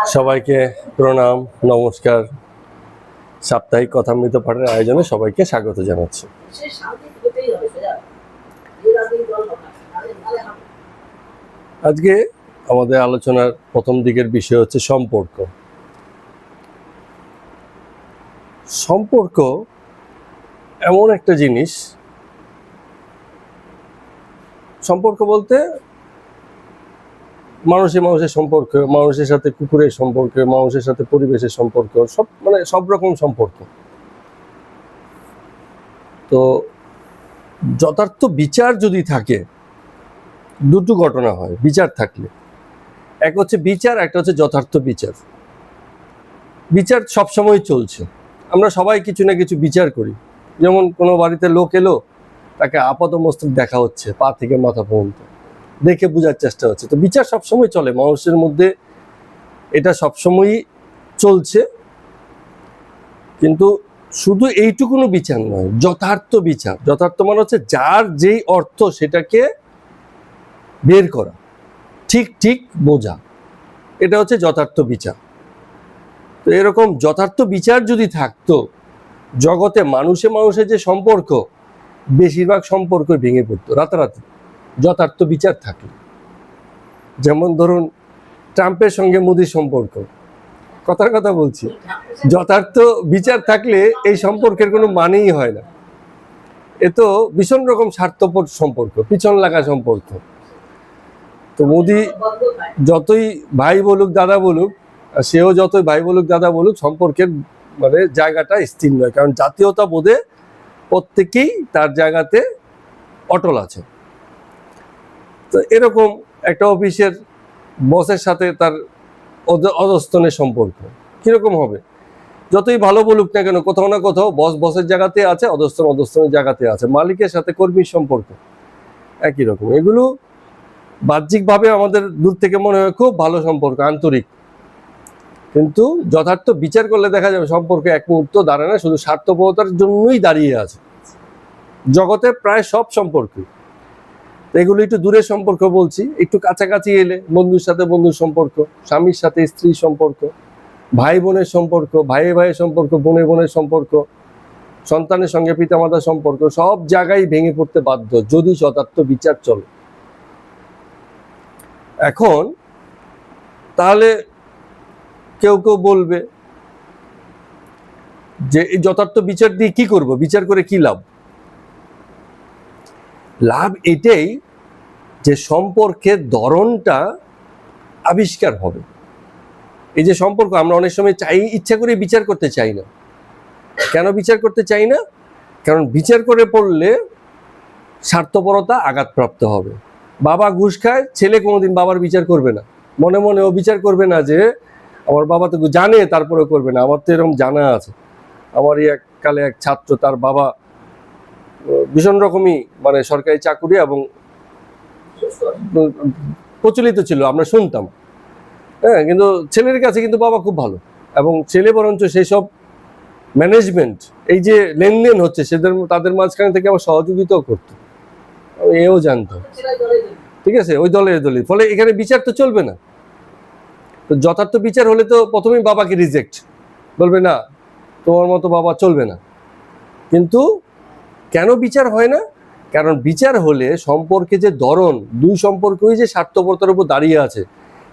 সবাইকে প্রণাম, নমস্কার। সাপ্তাহিক কথামৃত পাঠের আয়োজনে সবাইকে স্বাগত জানাচ্ছি। আজকে আমাদের আলোচনার প্রথম দিকের বিষয় হচ্ছে সম্পর্ক। সম্পর্ক এমন একটা জিনিস, সম্পর্ক বলতে মানুষের সম্পর্ক, মানুষের সাথে কুকুরের সম্পর্ক, মানুষের সাথে পরিবেশের সম্পর্ক, সব রকম সম্পর্ক। তো যথার্থ বিচার যদি থাকে, দুটো ঘটনা হয় বিচার থাকলে। এক হচ্ছে বিচার, একটা হচ্ছে যথার্থ বিচার। বিচার সবসময় চলছে, আমরা সবাই কিছু না কিছু বিচার করি। যেমন কোনো বাড়িতে লোক এলো, তাকে আপাতমস্তক দেখা হচ্ছে, পা থেকে মাথা পর্যন্ত দেখে বোঝার চেষ্টা হচ্ছে। তো বিচার সবসময় চলে মানুষের মধ্যে, এটা সবসময়ই চলছে। কিন্তু শুধু এইটুকুনো বিচার নয়, যথার্থ বিচার। যথার্থ মানে হচ্ছে যার যেই অর্থ সেটাকে বের করা, ঠিক ঠিক বোঝা, এটা হচ্ছে যথার্থ বিচার। তো এরকম যথার্থ বিচার যদি থাকতো, জগতে মানুষের যে সম্পর্ক, বেশিরভাগ সম্পর্ক ভেঙে পড়তো রাতারাতি, যথার্থ বিচার থাকলে। যেমন ধরুন ট্রাম্পের সঙ্গে মোদির সম্পর্ক, কথার কথা বলছি, যথার্থ বিচার থাকলে এই সম্পর্কের কোনো মানেই হয় না। এ তো ভীষণ রকম স্বার্থপর সম্পর্ক, পিছন লাগা সম্পর্ক। তো মোদি যতই ভাই বলুক দাদা বলুক, সেও যতই ভাই বলুক দাদা বলুক, সম্পর্কের মানে জায়গাটা স্থির নয়। কারণ জাতীয়তা বোধে প্রত্যেকেই তার জায়গাতে অটল আছে। তো এরকম একটা অফিসের বসের সাথে তার অধস্তনের সম্পর্ক কিরকম হবে? যতই ভালো বলুক না কেন, কোথাও না কোথাও বসের জায়গাতে আছে, অধস্তনের জায়গাতে আছে। মালিকের সাথে কর্মীর সম্পর্ক একই রকম। এগুলো বাহ্যিকভাবে আমাদের দূর থেকে মনে হয় খুব ভালো সম্পর্ক, আন্তরিক। কিন্তু যথার্থ বিচার করলে দেখা যাবে সম্পর্ক এক মুহূর্ত দাঁড়ায় না, শুধু স্বার্থপরতার জন্যই দাঁড়িয়ে আছে জগতে প্রায় সব সম্পর্ক। এগুলো একটু দূরের সম্পর্ক বলছি। একটু কাছাকাছি এলে বন্ধুর সাথে বন্ধুর সম্পর্ক, স্বামীর সাথে স্ত্রীর সম্পর্ক, ভাই বোনের সম্পর্ক, ভাইয়ের সম্পর্ক, বোনের সম্পর্ক, সন্তানের সঙ্গে পিতামাতার সম্পর্ক, সব জায়গায় ভেঙে পড়তে বাধ্য যদি যথার্থ বিচার চলে। এখন তাহলে কেউ বলবে যে এই যথার্থ বিচার দিয়ে কি করব, বিচার করে কি লাভ? লাভ এটাই যে সম্পর্কের ধরনটা আবিষ্কার হবে। এই যে সম্পর্ক, আমরা অনেক সময় চাই, ইচ্ছা করে বিচার করতে চাই না। কেন বিচার করতে চাই না? কারণ বিচার করে পড়লে স্বার্থপরতা আঘাতপ্রাপ্ত হবে। বাবা ঘুষ খায়, ছেলে কোনোদিন বাবার বিচার করবে না। মনে মনে ও বিচার করবে না যে আমার বাবা তো জানে, তারপরে করবে না। আমার তো এরকম জানা আছে, আমারই এককালে এক ছাত্র, তার বাবা ভীষণ রকমই মানে সরকারি চাকুরি এবং প্রচলিত ছিল, আমরা শুনতাম। হ্যাঁ, কিন্তু ছেলের কাছে কিন্তু বাবা খুব ভালো, এবং ছেলে বরঞ্চ সেই সব ম্যানেজমেন্ট, এই যে লেনদেন হচ্ছে তাদের মাঝখানে থেকে আবার সহযোগিতাও করতো, এও জানতো। ঠিক আছে, ওই দলের। ফলে এখানে বিচার তো চলবে না। তো যথার্থ বিচার হলে তো প্রথমেই বাবাকে রিজেক্ট, বলবে না তোমার মতো বাবা চলবে না। কিন্তু কেন বিচার হয় না? কারণ বিচার হলে সম্পর্কে যে ধরন, দুই সম্পর্কই যে স্বার্থপরতার উপর দাঁড়িয়ে আছে।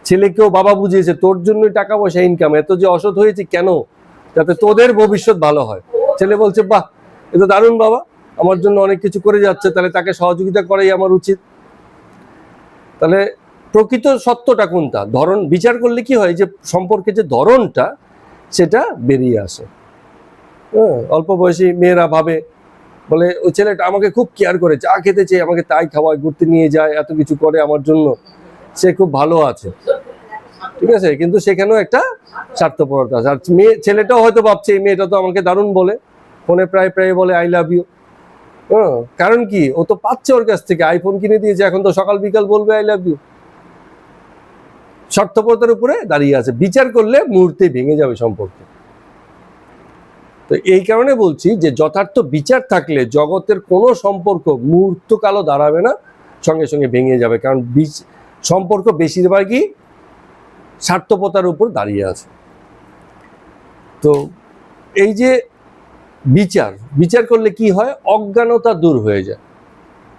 ছেলেকেও বাবা বুঝিয়েছে তোর জন্যই টাকা পয়সা ইনকাম, এত যে অসৎ হয়েছে কেন? যাতে তোদের ভবিষ্যৎ ভালো হয়। ছেলে বলছে বাহ, এ তো দারুণ, বাবা আমার জন্য অনেক কিছু করে যাচ্ছে, তাহলে তাকে সহযোগিতা করাই আমার উচিত। তাহলে প্রকৃত সত্যটা কোনটা? ধরন বিচার করলে কি হয়, যে সম্পর্কে যে ধরনটা সেটা বেরিয়ে আসে। হ্যাঁ, অল্প বয়সী মেয়েরা ভাবে, বলে ওই ছেলেটা আমাকে খুব কেয়ার করে, চা খেতে চেয়ে আমাকে তাই খাওয়ায়, ঘুরতে নিয়ে যায়, এত কিছু করে আমার জন্য, সে খুব ভালো আছে। ঠিক আছে, কিন্তু সেখানেও একটা স্বার্থপরতা আছে। আর ছেলেটাও হয়তো ভাবছে এই মেয়েটা তো আমাকে দারুণ বলে, ফোনে প্রায় বলে আই লাভ ইউ। হ্যাঁ, কারণ কি, ও তো পাচ্ছে ওর কাছ থেকে, আইফোন কিনে দিয়েছে, এখন তো সকাল বিকাল বলবে আই লাভ ইউ। স্বার্থপরতার উপরে দাঁড়িয়ে আছে। বিচার করলে মুহূর্তে ভেঙে যাবে সম্পর্ক। তো এই কারণে বলছি যে যথার্থ বিচার থাকলে জগতের কোনো সম্পর্ক মুহূর্তকালও দাঁড়াবে না, সঙ্গে সঙ্গে ভেঙে যাবে। কারণ সম্পর্ক বেশিরভাগই স্বার্থপরতার উপর দাঁড়িয়ে আছে। তো এই যে বিচার করলে কি হয়, অজ্ঞানতা দূর হয়ে যায়,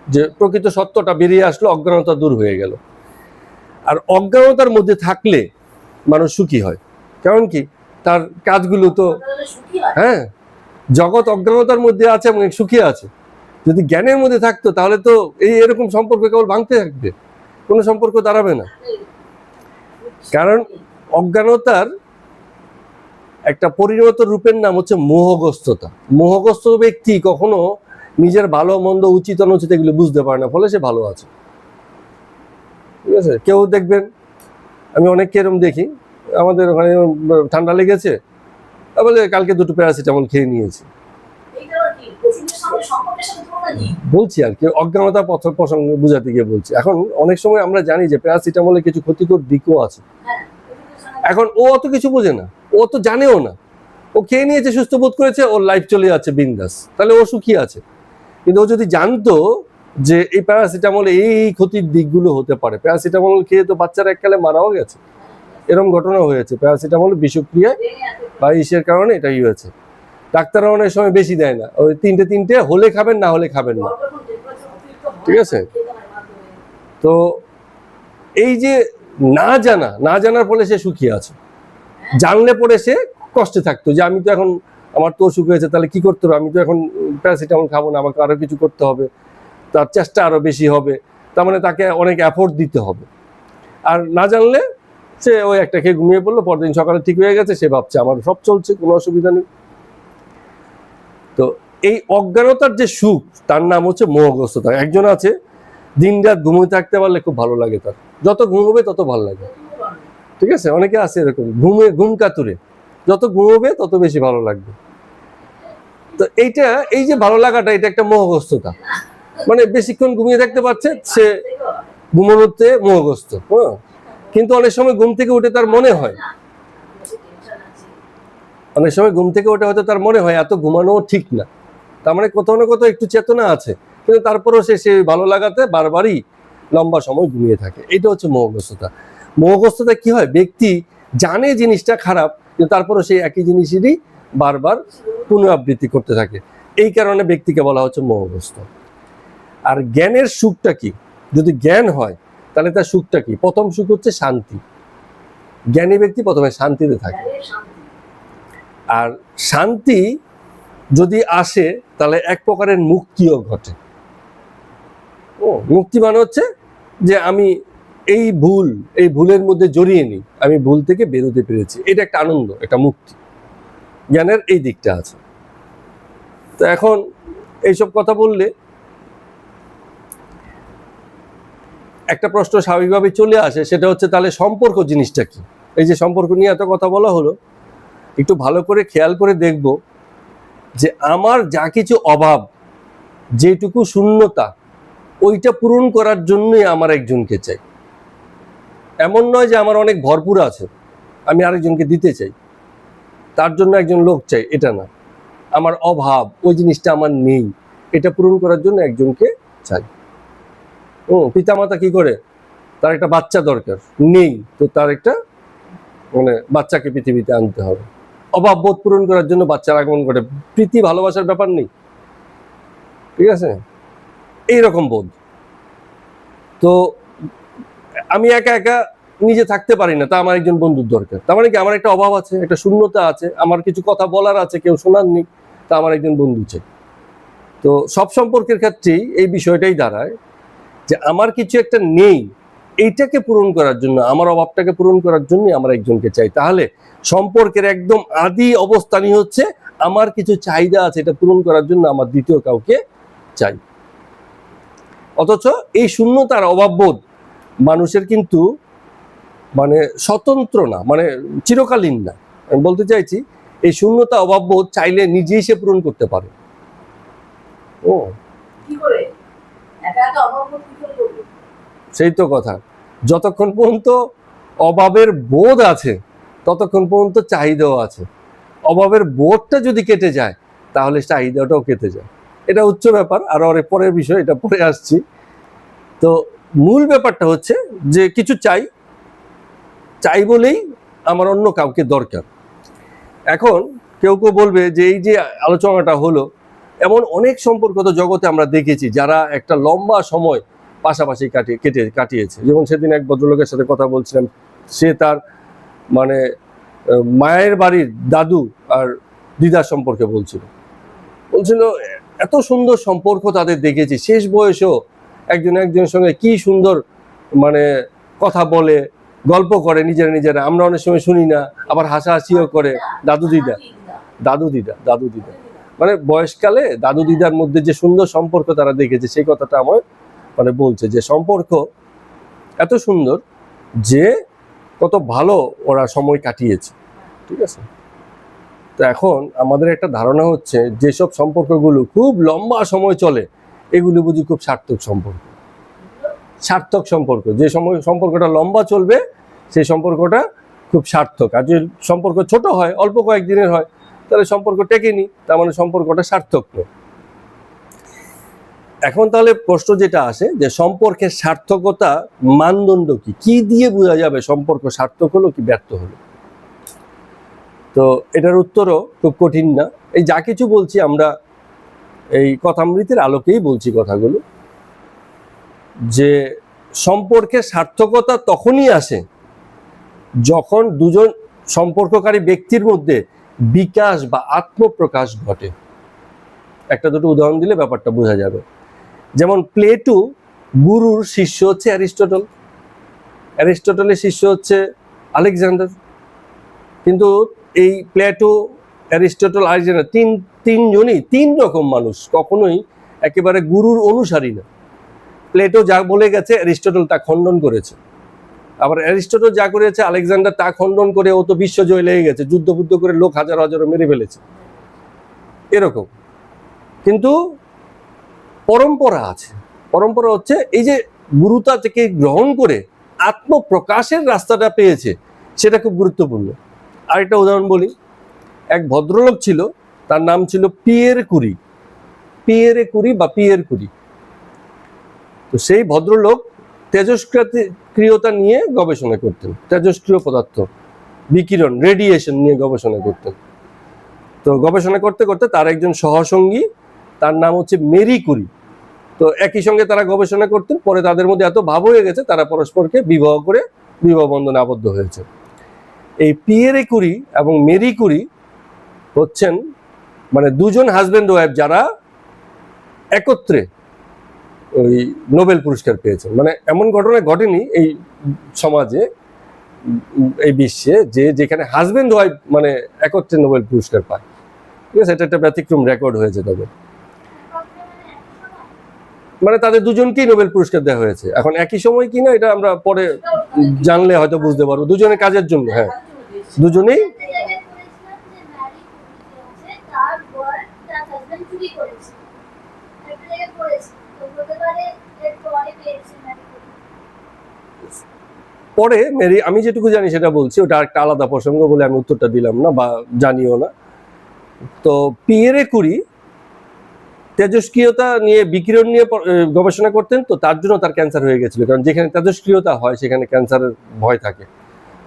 যে প্রকৃত সত্যটা বেরিয়ে আসলো, অজ্ঞানতা দূর হয়ে গেল। আর অজ্ঞানতার মধ্যে থাকলে মানুষ সুখী হয়, কারণ কি তার কাজগুলো তো, হ্যাঁ, জগৎ অজ্ঞানতার মধ্যে আছে এবং সুখী আছে। যদি জ্ঞানের মধ্যে থাকতো তাহলে তো এরকম সম্পর্ক কেবল ভাঙতে থাকবে, কোনো সম্পর্ক দাঁড়াবে না। কারণ অজ্ঞানতার একটা পরিণত রূপের নাম হচ্ছে মোহগ্রস্ততা। মোহগ্রস্ত ব্যক্তি কখনো নিজের ভালো মন্দ, উচিত অনুচিত এগুলো বুঝতে পারে না, ফলে সে ভালো আছে। ঠিক আছে, কেউ দেখবেন, আমি অনেককে এরকম দেখি, আমাদের ওখানে ঠান্ডা লেগেছে, বলে কালকে 2টো প্যারাসিটামল খেয়ে নিয়েছি। বলছি আর কি, অজ্ঞানতা প্রসঙ্গ বুঝাতে গিয়ে বলছি। এখন অনেক সময় আমরা জানি যে প্যারাসিটামলের কিছু ক্ষতিকর দিকও আছে। এখন ও অত কিছু বোঝে না, ও তো জানেও না, ও খেয়ে নিয়েছে, সুস্থ বোধ করেছে, ওর লাইফ চলে যাচ্ছে বিন্দাস, তাহলে ও সুখী আছে। কিন্তু ও যদি জানতো যে এই প্যারাসিটামল এই ক্ষতির দিকগুলো হতে পারে, প্যারাসিটামল খেয়ে তো বাচ্চারা এককালে মারাও গেছে, এরকম ঘটনা হয়েছে। প্যারাসিটামল বিষক্রিয়ায় বা ইসের কারণে এটাই হয়েছে। ডাক্তাররা অনেক সময় বেশি দেয় না, ওই 3টে হলে খাবেন, না হলে খাবেন না। ঠিক আছে, তো এই যে না জানার ফলে সে সুখী আছে। জানলে পরে সে কষ্টে থাকতো, যে আমি তো এখন, আমার তো অসুখ হয়েছে, তাহলে কি করতে হবে, আমি তো এখন প্যারাসিটামল খাবো না, আমাকে আরো কিছু করতে হবে, তার চেষ্টা আরো বেশি হবে, তার মানে তাকে অনেক এফোর্ট দিতে হবে। আর না জানলে সে ওই একটা খেয়ে ঘুমিয়ে পড়লো, পরদিন সকালে ঠিক হয়ে গেছে, সে ভাবছে আমার সব চলছে, কোনো অসুবিধা নেই। তো এই অজ্ঞানতার যে সুখ, তার নাম হচ্ছে মোহগ্রস্ততা। একজন আছে দিন রাত ঘুমিয়ে থাকতে পারলে খুব ভালো লাগে, তার যত ঘুমোবে তত ভালো লাগে। ঠিক আছে, অনেকে আছে এরকম, ঘুম কাতুরে, যত ঘুমোবে তত বেশি ভালো লাগবে। তো এই যে ভালো লাগাটা, এটা একটা মোহগ্রস্ততা, মানে বেশিক্ষণ ঘুমিয়ে থাকতে পারছে, সে ঘুমানোতে মোহগ্রস্ত। কিন্তু অনেক সময় ঘুম থেকে উঠে তার মনে হয়, হয়তো তার মনে হয় এত ঘুমানো ঠিক না, তার মানে কোথাও না কোথাও একটু চেতনা আছে, কিন্তু তারপরেও সে ভালো লাগাতে বারবারই লম্বা সময় ঘুমিয়ে থাকে। এটা হচ্ছে মোহগ্রস্ততা। মোহগ্রস্ততা কি হয়, ব্যক্তি জানে জিনিসটা খারাপ, কিন্তু তারপরেও সেই একই জিনিসেরই বারবার পুনরাবৃত্তি করতে থাকে, এই কারণে ব্যক্তিকে বলা হচ্ছে মোহগ্রস্ত। আর জ্ঞানের সুখটা কি, যদি জ্ঞান হয় তাহলে তার সুখটা কি? প্রথম সুখ হচ্ছে শান্তি। জ্ঞানী ব্যক্তি প্রথমে শান্তিতে থাকে, আর শান্তি যদি আসে তাহলে এক প্রকারের মুক্তিও ঘটে। মুক্তি মানে হচ্ছে যে আমি এই ভুলের মধ্যে জড়িয়ে নিই, আমি ভুল থেকে বেরোতে পেরেছি, এটা একটা আনন্দ, একটা মুক্তি। জ্ঞানের এই দিকটা আছে। তো এখন এইসব কথা বললে একটা প্রশ্ন স্বাভাবিকভাবে চলে আসে, সেটা হচ্ছে তাহলে সম্পর্ক জিনিসটা কি? এই যে সম্পর্ক নিয়ে এত কথা বলা হলো, একটু ভালো করে খেয়াল করে দেখব যে আমার যা কিছু অভাব, যেটুকু শূন্যতা, ওইটা পূরণ করার জন্যই আমার একজনকে চাই। এমন নয় যে আমার অনেক ভরপুর আছে, আমি আরেকজনকে দিতে চাই, তার জন্য একজন লোক চাই, এটা না। আমার অভাব, ওই জিনিসটা আমার নেই, এটা পূরণ করার জন্য একজনকে চাই। পিতামাতা কি করে, তার একটা বাচ্চা দরকার, নেই তো তার একটা বাচ্চাকে পৃথিবীতে আনতে হবে। অভাব বোধ পূরণ করার জন্য বাচ্চার আগমন ঘটে। প্রীতি ভালোবাসার ব্যাপার নেই, ঠিক আছে, এইরকম বোধ। তো আমি একা নিজে থাকতে পারি না, তা আমার একজন বন্ধুর দরকার। তার মানে কি আমার একটা অভাব আছে, একটা শূন্যতা আছে, আমার কিছু কথা বলার আছে, কেউ শোনার নেই, তা আমার একজন বন্ধু চাই। তো সব সম্পর্কের ক্ষেত্রেই এই বিষয়টাই দাঁড়ায় যে আমার কিছু একটা নেই, এইটাকে পূরণ করার জন্য, আমার অভাবটাকে পূরণ করার জন্য আমার একজনকে চাই। তাহলে সম্পর্কের একদম আদি অবস্থানই হচ্ছে আমার কিছু চাহিদা আছে, এটা পূরণ করার জন্য আমার দ্বিতীয় কাউকে চাই। অথচ এই শূন্যতার অভাববোধ মানুষের কিন্তু স্বতন্ত্র না, চিরকালীন না। আমি বলতে চাইছি এই শূন্যতা অভাববোধ চাইলে নিজেই সে পূরণ করতে পারে। সেই তো কথা, যতক্ষণ পর্যন্ত অভাবের বোধ আছে ততক্ষণ পর্যন্ত চাহিদাও আছে। অভাবের বোধটা যদি কেটে যায় তাহলে চাহিদাটাও কেটে যায়। এটা উচ্চ ব্যাপার, আর অনেক পরের বিষয়, এটা পরে আসছি। তো মূল ব্যাপারটা হচ্ছে যে কিছু চাই, চাই বলেই আমার অন্য কাউকে দরকার। এখন কেউ কেউ বলবে যে এই যে আলোচনাটা হলো, এমন অনেক সম্পর্ক তো জগতে আমরা দেখেছি যারা একটা লম্বা সময় পাশাপাশি কাটিয়েছে। যেমন সেদিন এক ভদ্রলোকের সাথে কথা বলছিলাম, সে তার মানে মায়ের বাড়ির দাদু আর দিদার সম্পর্কে বলছিল এত সুন্দর সম্পর্ক তাদের দেখেছি, শেষ বয়সেও একজন একজনের সঙ্গে কি সুন্দর মানে কথা বলে, গল্প করে নিজেরা। আমরা অনেক সময় শুনি না, আবার হাসাহাসিও করে। দাদু দিদা মানে বয়সকালে দাদু দিদার মধ্যে যে সুন্দর সম্পর্ক তারা দেখেছে, সেই কথাটা আমার মানে বলছে যে সম্পর্ক এত সুন্দর যে কত ভালো ওরা সময় কাটিয়েছে। ঠিক আছে, তো এখন আমাদের একটা ধারণা হচ্ছে যেসব সম্পর্কগুলো খুব লম্বা সময় চলে এগুলো বুঝি খুব সার্থক সম্পর্ক। যে সম্পর্কটা লম্বা চলবে সেই সম্পর্কটা খুব সার্থক। আর যে সম্পর্ক ছোট হয়, অল্প কয়েকদিনের হয়, তাহলে সম্পর্ক টেকেনি, তার মানে সম্পর্কটা সার্থক নয়। এখন তাহলে প্রশ্ন যেটা আসে যে সম্পর্কের সার্থকতা মানদণ্ড কি দিয়ে বোঝা যাবে সম্পর্ক সার্থক হলো কি ব্যর্থ হলো? তো এটার উত্তরও খুব কঠিন না। এই যা কিছু বলছি আমরা এই কথামৃতের আলোকেই বলছি কথাগুলো, যে সম্পর্কের সার্থকতা তখনই আসে যখন দুজন সম্পর্ককারী ব্যক্তির মধ্যে বিকাশ বা আত্মপ্রকাশ ঘটে। একটা দুটো উদাহরণ দিলে ব্যাপারটা বোঝা যাবে। যেমন প্লেটো গুরুর শিষ্য হচ্ছে অ্যারিস্টটলের শিষ্য হচ্ছে আলেকজান্ডার। কিন্তু এই প্লেটো, অ্যারিস্টটল, আলেকজান্ডার তিনজনই তিন রকম মানুষ, কখনোই একেবারে গুরুর অনুসারী না। প্লেটো যা বলে গেছে অ্যারিস্টটল তা খণ্ডন করেছে, আবার অ্যারিস্টটল যা করেছে আলেকজান্ডার তা খণ্ডন করে ও তো বিশ্বজয় লেগে গেছে, যুদ্ধ করে লোক হাজার মেরে ফেলেছে, এরকম। কিন্তু পরম্পরা আছে। পরম্পরা হচ্ছে এই যে গুরুতা থেকে গ্রহণ করে আত্মপ্রকাশের রাস্তাটা পেয়েছে, সেটা খুব গুরুত্বপূর্ণ। আরেকটা উদাহরণ বলি। এক ভদ্রলোক ছিল, তার নাম ছিল পিয়ের কুরি। তো সেই ভদ্রলোক তেজস্ক্রিয়তা নিয়ে গবেষণা করতেন, তেজস্ক্রিয় পদার্থ, বিকিরণ, রেডিয়েশন নিয়ে গবেষণা করতেন। তো গবেষণা করতে করতে তার একজন সহসঙ্গী, তার নাম হচ্ছে মেরি কুরি। তো একই সঙ্গে তারা গবেষণা করতেন, পরে তাদের মধ্যে এত ভাব হয়ে গেছে তারা পরস্পরকে বিবাহ করে বিবাহ বন্ধনে আবদ্ধ হয়েছে। এই পিয়েরে কুরি এবং মেরি কুরি হচ্ছেন মানে দুজন হাজব্যান্ড ওয়াইফ যারা একত্রে ওই নোবেল পুরস্কার পেয়েছেন। মানে এমন ঘটনা ঘটেনি এই সমাজে, এই বিশ্বে, যে যেখানে হাজব্যান্ড ওয়াইফ মানে একত্রে নোবেল পুরস্কার পায়। ঠিক আছে, এটা একটা ব্যতিক্রম রেকর্ড হয়েছে তাদের। মানে তাদের দুজনকেই নোবেল পুরস্কার দেওয়া হয়েছে। এখন একই সময় কিনা এটা আমরা পরে জানলে হয়তো বুঝতে পারবো। দুজনের কাজের জন্য, হ্যাঁ, দুজনেই। পরে মেরি, আমি যেটুকু জানি সেটা বলছি, ওটা একটা আলাদা প্রসঙ্গ বলে আমি উত্তরটা দিলাম না বা জানিও না। তো পিয়েরে কুরি তেজস্ক্রিয়তা নিয়ে, বিকিরণ নিয়ে গবেষণা করতেন। তো তার জন্য তার ক্যান্সার হয়ে গেছিল, কারণ যেখানে তেজস্ক্রিয়তা হয় সেখানে ক্যান্সারের ভয় থাকে।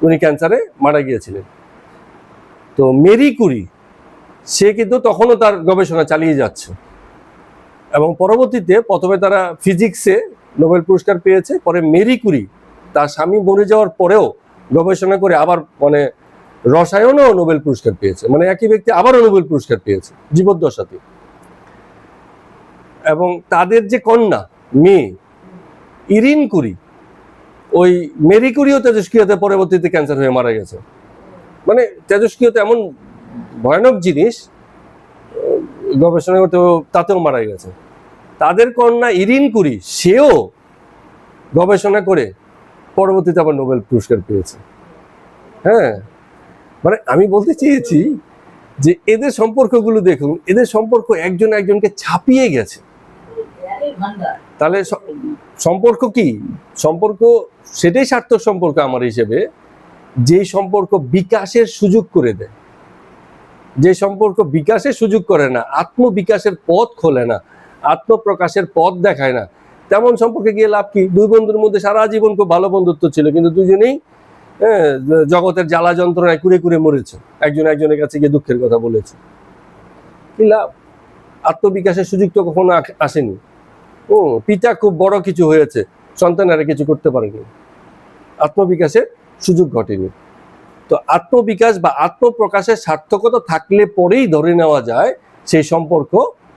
উনি ক্যান্সারে মারা গিয়েছিলেন। তো মেরি কুরি সে কিন্তু তখনও তার গবেষণা চালিয়ে যাচ্ছে, এবং পরবর্তীতে প্রথমে তারা ফিজিক্সে নোবেল পুরস্কার পেয়েছে, পরে মেরি কুরি তার স্বামী মরে যাওয়ার পরেও গবেষণা করে আবার মানে রসায়নেও নোবেল পুরস্কার পেয়েছে। মানে একই ব্যক্তি আবারও নোবেল পুরস্কার পেয়েছে জীবদ্দশাতে। এবং তাদের যে কন্যা মেয়ে ইরিন কুরি, ওই মেরি কুরিও তেজস্ক্রিয়তে পরবর্তীতে ক্যান্সার হয়ে মারা গেছে। মানে তেজস্ক্রিয়তা এমন ভয়ানক জিনিস, গবেষণা করতে তাতেও মারা গেছে। তাদের কন্যা ইরিন কুরি সেও গবেষণা করে পরবর্তীতে আবার নোবেল পুরস্কার পেয়েছে। হ্যাঁ, মানে আমি বলতে চেয়েছি যে এদের সম্পর্কগুলো দেখুন, এদের সম্পর্ক একজন একজনকে ছাপিয়ে গেছে। তাহলে সম্পর্ক কি? সম্পর্ক সেটাই সার্থক সম্পর্ক আমার হিসেবে, যে সম্পর্ক বিকাশের সুযোগ করে দেয়। যে সম্পর্ক বিকাশের সুযোগ করে না, আত্মবিকাশের পথ খোলে না, আত্মপ্রকাশের পথ দেখায় না, তেমন সম্পর্কে গিয়ে লাভ কি? দুই বন্ধুর মধ্যে সারা জীবন খুব ভালো বন্ধুত্ব ছিল, কিন্তু দুজনেই হ্যাঁ, জগতের জ্বালা যন্ত্রণায় কুড়ে কুড়ে মরেছে, একজন একজনের কাছে গিয়ে দুঃখের কথা বলেছে, কি লাভ? আত্মবিকাশের সুযোগ তো কখনো আসেনি। পিতা খুব বড় কিছু হয়েছে, সন্তানেরা কিছু করতে পারেনি, আত্মবিকাশের সুযোগ ঘটেনি। তো আত্মবিকাশ বা আত্মপ্রকাশের সার্থকতা থাকলে পরেই ধরে নেওয়া যায় সেই সম্পর্ক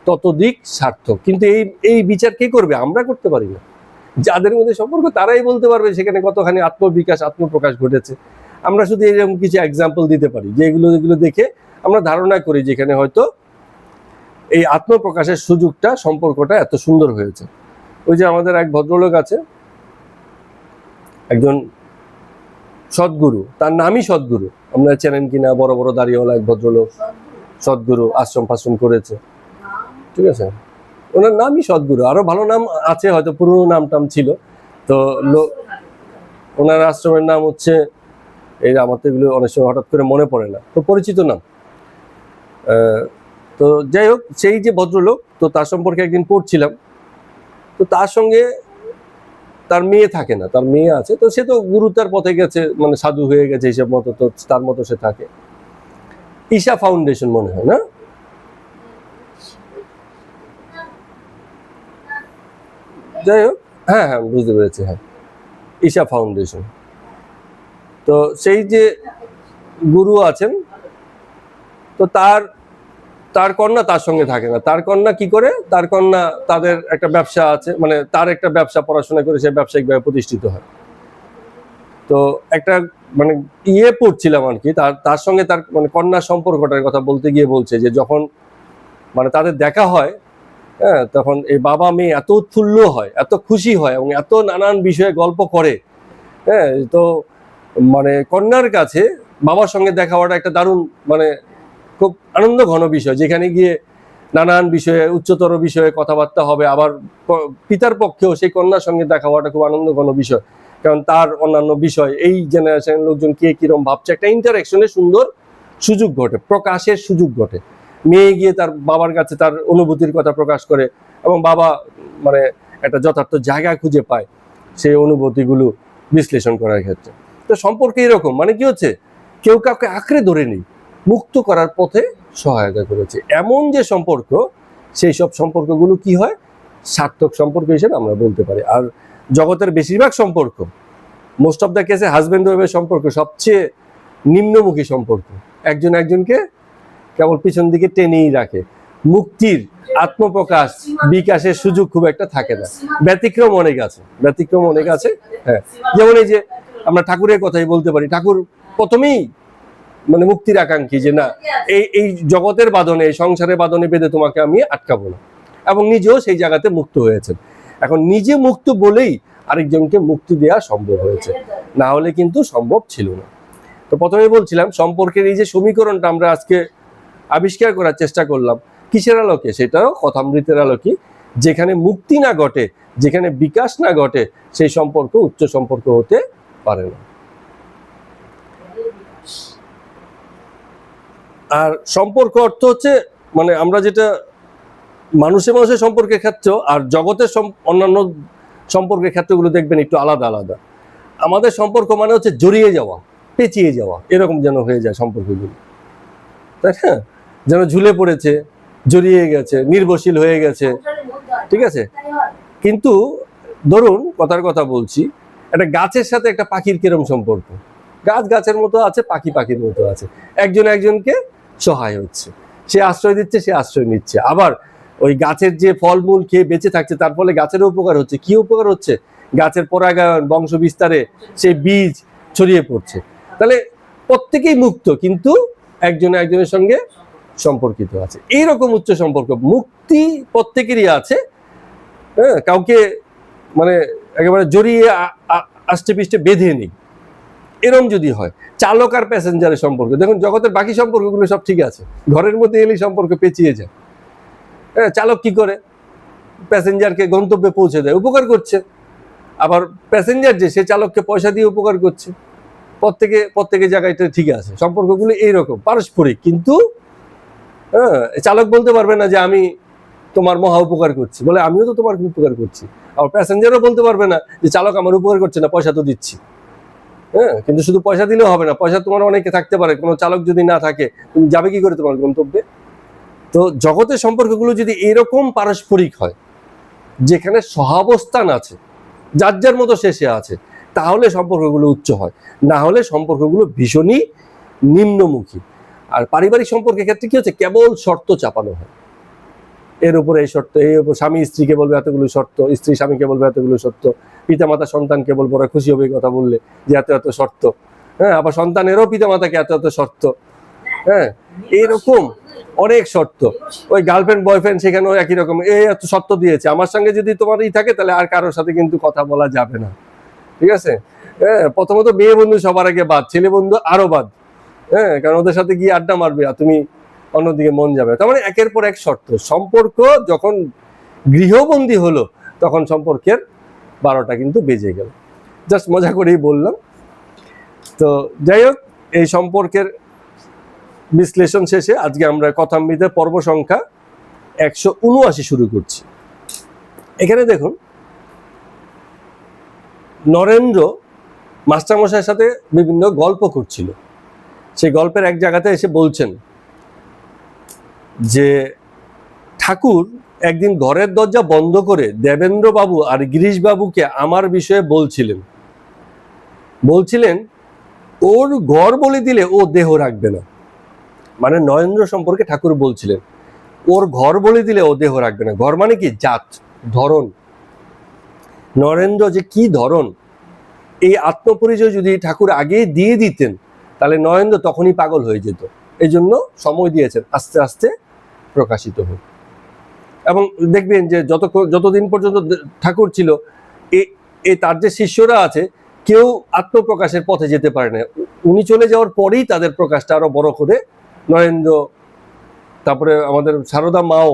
ততোধিক সার্থক। কিন্তু এই বিচার কে করবে? আমরা করতে পারি না। যাদের মধ্যে সম্পর্ক তারাই বলতে পারবে সেখানে কতখানি আত্মবিকাশ আত্মপ্রকাশ ঘটেছে। আমরা শুধু এরকম কিছু এক্সাম্পল দিতে পারি যে এগুলো দেখে আমরা ধারণা করি যেখানে হয়তো এই আত্মপ্রকাশের সুযোগটা, সম্পর্কটা এত সুন্দর হয়েছে। ওই যে আমাদের এক ভদ্রলোক আছে, একজন সদ্গুরু, তার নামই সদ্গুরু, আপনারা চেনেন কিনা, বড় বড় দাড়িওয়ালা এক ভদ্রলোক, সদ্গুরু, আশ্রম ফাশ্রম করেছে, ঠিক আছে, ওনার নামই সদ্গুরু। আরো ভালো নাম আছে হয়তো, পুরনো নাম টাম ছিল। তো ওনার আশ্রমের নাম হচ্ছে, এই আমার তো এগুলো অনেক সময় হঠাৎ করে মনে পড়ে না, তো পরিচিত নাম। তো যাই হোক, সেই যে ভদ্রলোক, তো তার সম্পর্কে একদিন পড়ছিলাম, তো তার সঙ্গে তার মেয়ে থাকে না, তার মেয়ে আছে, তো সে তো গুরুতার পথে গেছে, মানে সাধু হয়ে গেছে হিসাব মতো, তো তার মতো সে থাকে। ঈশা ফাউন্ডেশন মনে হয় না, যাই হোক, হ্যাঁ হ্যাঁ বুঝতে পেরেছি, হ্যাঁ ঈশা ফাউন্ডেশন। তো সেই যে গুরু আছেন, তো তার কন্যা তার সঙ্গে থাকে না। তার কন্যা কি করে? তার কন্যা, তাদের একটা ব্যবসা আছে, মানে তার একটা ব্যবসা, পড়াশোনা করে সে ব্যবসায়িকভাবে প্রতিষ্ঠিত হয়। তো একটা মানে পড়ছিলাম আর কি, তার সঙ্গে তার মানে কন্যার সম্পর্কটার কথা বলতে গিয়ে বলছে যে যখন মানে তাদের দেখা হয়, হ্যাঁ, তখন এই বাবা মেয়ে এত উৎফুল্ল হয়, এত খুশি হয় এবং এত নানান বিষয়ে গল্প করে, হ্যাঁ। তো মানে কন্যার কাছে বাবার সঙ্গে দেখা হওয়াটা একটা দারুণ, মানে খুব আনন্দ ঘন বিষয়, যেখানে গিয়ে নানান বিষয়ে, উচ্চতর বিষয়ে কথাবার্তা হবে। আবার পিতার পক্ষেও সেই কন্যার সঙ্গে দেখা হওয়াটা খুব আনন্দ ঘন বিষয়, কারণ তার অন্যান্য বিষয়, এই জেনারেশনের লোকজন কে কিরম ভাবছে, একটা ইন্টারাকশনের সুন্দর সুযোগ ঘটে, প্রকাশের সুযোগ ঘটে। মেয়ে গিয়ে তার বাবার কাছে তার অনুভূতির কথা প্রকাশ করে এবং বাবা মানে একটা যথার্থ জায়গা খুঁজে পায় সেই অনুভূতিগুলো বিশ্লেষণ করার ক্ষেত্রে। তো সম্পর্কে এরকম, মানে কি হচ্ছে, কেউ কাউকে আঁকড়ে ধরে নেই, মুক্ত করার পথে সহায়তা করেছে। এমন যে সম্পর্ক, সেই সব সম্পর্কগুলো কি হয়, সার্থক সম্পর্ক হিসেবে আমরা বলতে পারি। আর জগতের বেশিরভাগ সম্পর্ক, মোস্ট অফ দ্য কেসে হাজব্যান্ড ওয়াইফের সম্পর্ক সবচেয়ে নিম্নমুখী সম্পর্ক, একজন একজনকে কেবল পিছন দিকে টেনেই রাখে। মুক্তির, আত্মপ্রকাশ, বিকাশের সুযোগ খুব একটা থাকে না। ব্যতিক্রম অনেক আছে, হ্যাঁ। যেমন এই যে আমরা ঠাকুরের কথাই বলতে পারি, ঠাকুর প্রথমেই মানে মুক্তির আকাঙ্ক্ষী, যে না, এই জগতের বাঁধনে, এই সংসারের বাঁধনে বেঁধে তোমাকে আমি আটকাবো না, এবং নিজেও সেই জায়গাতে মুক্ত হয়েছেন। এখন নিজে মুক্ত বলেই আরেকজনকে মুক্তি দেওয়া সম্ভব হয়েছে, না হলে কিন্তু সম্ভব ছিল না। তো প্রথমে বলছিলাম সম্পর্কের এই যে সমীকরণটা আমরা আজকে আবিষ্কার করার চেষ্টা করলাম, কিসের আলোকে? সেটাও কথামৃতের আলোকে। যেখানে মুক্তি না ঘটে, যেখানে বিকাশ না ঘটে, সেই সম্পর্ক উচ্চ সম্পর্ক হতে পারে না। আর সম্পর্ক অর্থ হচ্ছে, মানে আমরা যেটা মানুষের সম্পর্কের ক্ষেত্রেও আর জগতের অন্যান্য সম্পর্কের ক্ষেত্রগুলো দেখবেন একটু আলাদা আলাদা। আমাদের সম্পর্ক মানে হচ্ছে জড়িয়ে যাওয়া, পেঁচিয়ে যাওয়া, এরকম যেন হয়ে যায় সম্পর্কগুলো, তাই না? যেন ঝুলে পড়েছে, জড়িয়ে গেছে, নির্ভরশীল হয়ে গেছে, ঠিক আছে। কিন্তু ধরুন, কথার কথা বলছি, একটা গাছের সাথে একটা পাখির কিরম সম্পর্ক? গাছ গাছের মতো আছে, পাখি পাখির মতো আছে, একজন একজনকে সহায় হচ্ছে, সে আশ্রয় দিচ্ছে, সে আশ্রয় নিচ্ছে। আবার ওই গাছের যে ফলমূল খেয়ে বেঁচে থাকছে, তার ফলে গাছেরও উপকার হচ্ছে। কি উপকার হচ্ছে? গাছের পরাগায়ন, বংশ বিস্তারে সেই বীজ ছড়িয়ে পড়ছে। তাহলে প্রত্যেকেই মুক্ত, কিন্তু একজন একজনের সঙ্গে সম্পর্কিত আছে। এইরকম উচ্চ সম্পর্ক, মুক্তি প্রত্যেকেরই আছে, হ্যাঁ, কাউকে মানে একেবারে জড়িয়ে আষ্টে পিষ্টে বেঁধে নেই, এরম যদি হয়। চালক আর প্যাসেঞ্জারের সম্পর্ক দেখুন, জগতের বাকি সম্পর্কগুলো সব ঠিক আছে, ঘরের মধ্যে এলেই সম্পর্ক পেঁচিয়ে যায়। হ্যাঁ, চালক কি করে? প্যাসেঞ্জারকে গন্তব্যে পৌঁছে দেয়, উপকার করছে। আবার প্যাসেঞ্জার যে, সে চালককে পয়সা দিয়ে উপকার করছে। প্রত্যেকের জায়গাটা ঠিক আছে, সম্পর্কগুলো এইরকম পারস্পরিক। কিন্তু হ্যাঁ, চালক বলতে পারবে না যে আমি তোমার মহা উপকার করছি, বলে আমিও তো তোমার উপকার করছি। আবার প্যাসেঞ্জারও বলতে পারবে না যে চালক আমার উপকার করছে না, পয়সা তো দিচ্ছি। হ্যাঁ, কিন্তু শুধু পয়সা দিলেও হবে না, পয়সা তোমার অনেকে থাকতে পারে, কোনো চালক যদি না থাকে তুমি যাবে কি করে তোমার গন্তব্যে? তো জগতের সম্পর্কগুলো যদি এরকম পারস্পরিক হয়, যেখানে সহাবস্থান আছে, যার যার মতো শেষে আছে, তাহলে সম্পর্কগুলো উচ্চ হয়, না হলে সম্পর্কগুলো ভীষণই নিম্নমুখী। আর পারিবারিক সম্পর্কের ক্ষেত্রে কি হচ্ছে, কেবল শর্ত চাপানো হয়, এর উপরে এই শর্ত, এই উপর স্বামী স্ত্রীকে বলবে এতগুলো শর্ত, স্ত্রী স্বামীকে বলবে এতগুলো শর্ত, পিতামাতা সন্তানকে বলবো, ওরা খুশি হবে এই কথা বললে যে এত এত শর্ত, হ্যাঁ, আবার সন্তানেরও পিতামাতাকে এত এত শর্ত, হ্যাঁ, এরকম অনেক শর্ত। ওই গার্লফ্রেন্ড বয়ফ্রেন্ড সেখানেও একই রকম, এই এত শর্ত দিয়েছে, আমার সঙ্গে যদি তোমার থাকে তাহলে আর কারোর সাথে কিন্তু কথা বলা যাবে না, ঠিক আছে? হ্যাঁ, প্রথমত মেয়ে বন্ধু সবার আগে বাদ, ছেলে বন্ধু আরো বাদ, হ্যাঁ, কারণ ওদের সাথে গিয়ে আড্ডা মারবে আর তুমি অন্যদিকে মন যাবে। তার মানে একের পর এক শর্ত। সম্পর্ক যখন গৃহবন্দী হলো তখন সম্পর্কের 12টা কিন্তু বেজে গেল। জাস্ট মজা করেই বললাম। তো যাই হোক, এই সম্পর্কের বিশ্লেষণ শেষে আজকে আমরা কথামৃতের পর্ব সংখ্যা 179 শুরু করছি। এখানে দেখুন, নরেন্দ্র মাস্টারমশাইয়ের সাথে বিভিন্ন গল্প করছিল। সেই গল্পের এক জায়গাতে এসে বলছেন যে ঠাকুর একদিন ঘরের দরজা বন্ধ করে দেবেন্দ্র বাবু আর গিরিশ বাবুকে আমার বিষয়ে বলছিলেন ওর ঘর বলে দিলে ও দেহ রাখবে না। মানে নরেন্দ্র সম্পর্কে ঠাকুর বলছিলেন ওর ঘর বলে দিলে ও দেহ রাখবে না। ঘর মানে কি? জাত, ধরন। নরেন্দ্র যে কি ধরন, এই আত্মপরিচয় যদি ঠাকুর আগেই দিয়ে দিতেন তাহলে নরেন্দ্র তখনই পাগল হয়ে যেত। এই জন্য সময় দিয়েছেন আস্তে আস্তে প্রকাশিত হোক। এবং দেখবেন যে যতদিন পর্যন্ত ঠাকুর ছিল, তার যে শিষ্যরা আছে কেউ আত্মপ্রকাশের পথে যেতে পারে না। উনি চলে যাওয়ার পরেই তাদের প্রকাশটা আরো বড় করে নরেন্দ্র, তারপরে আমাদের সারদা মাও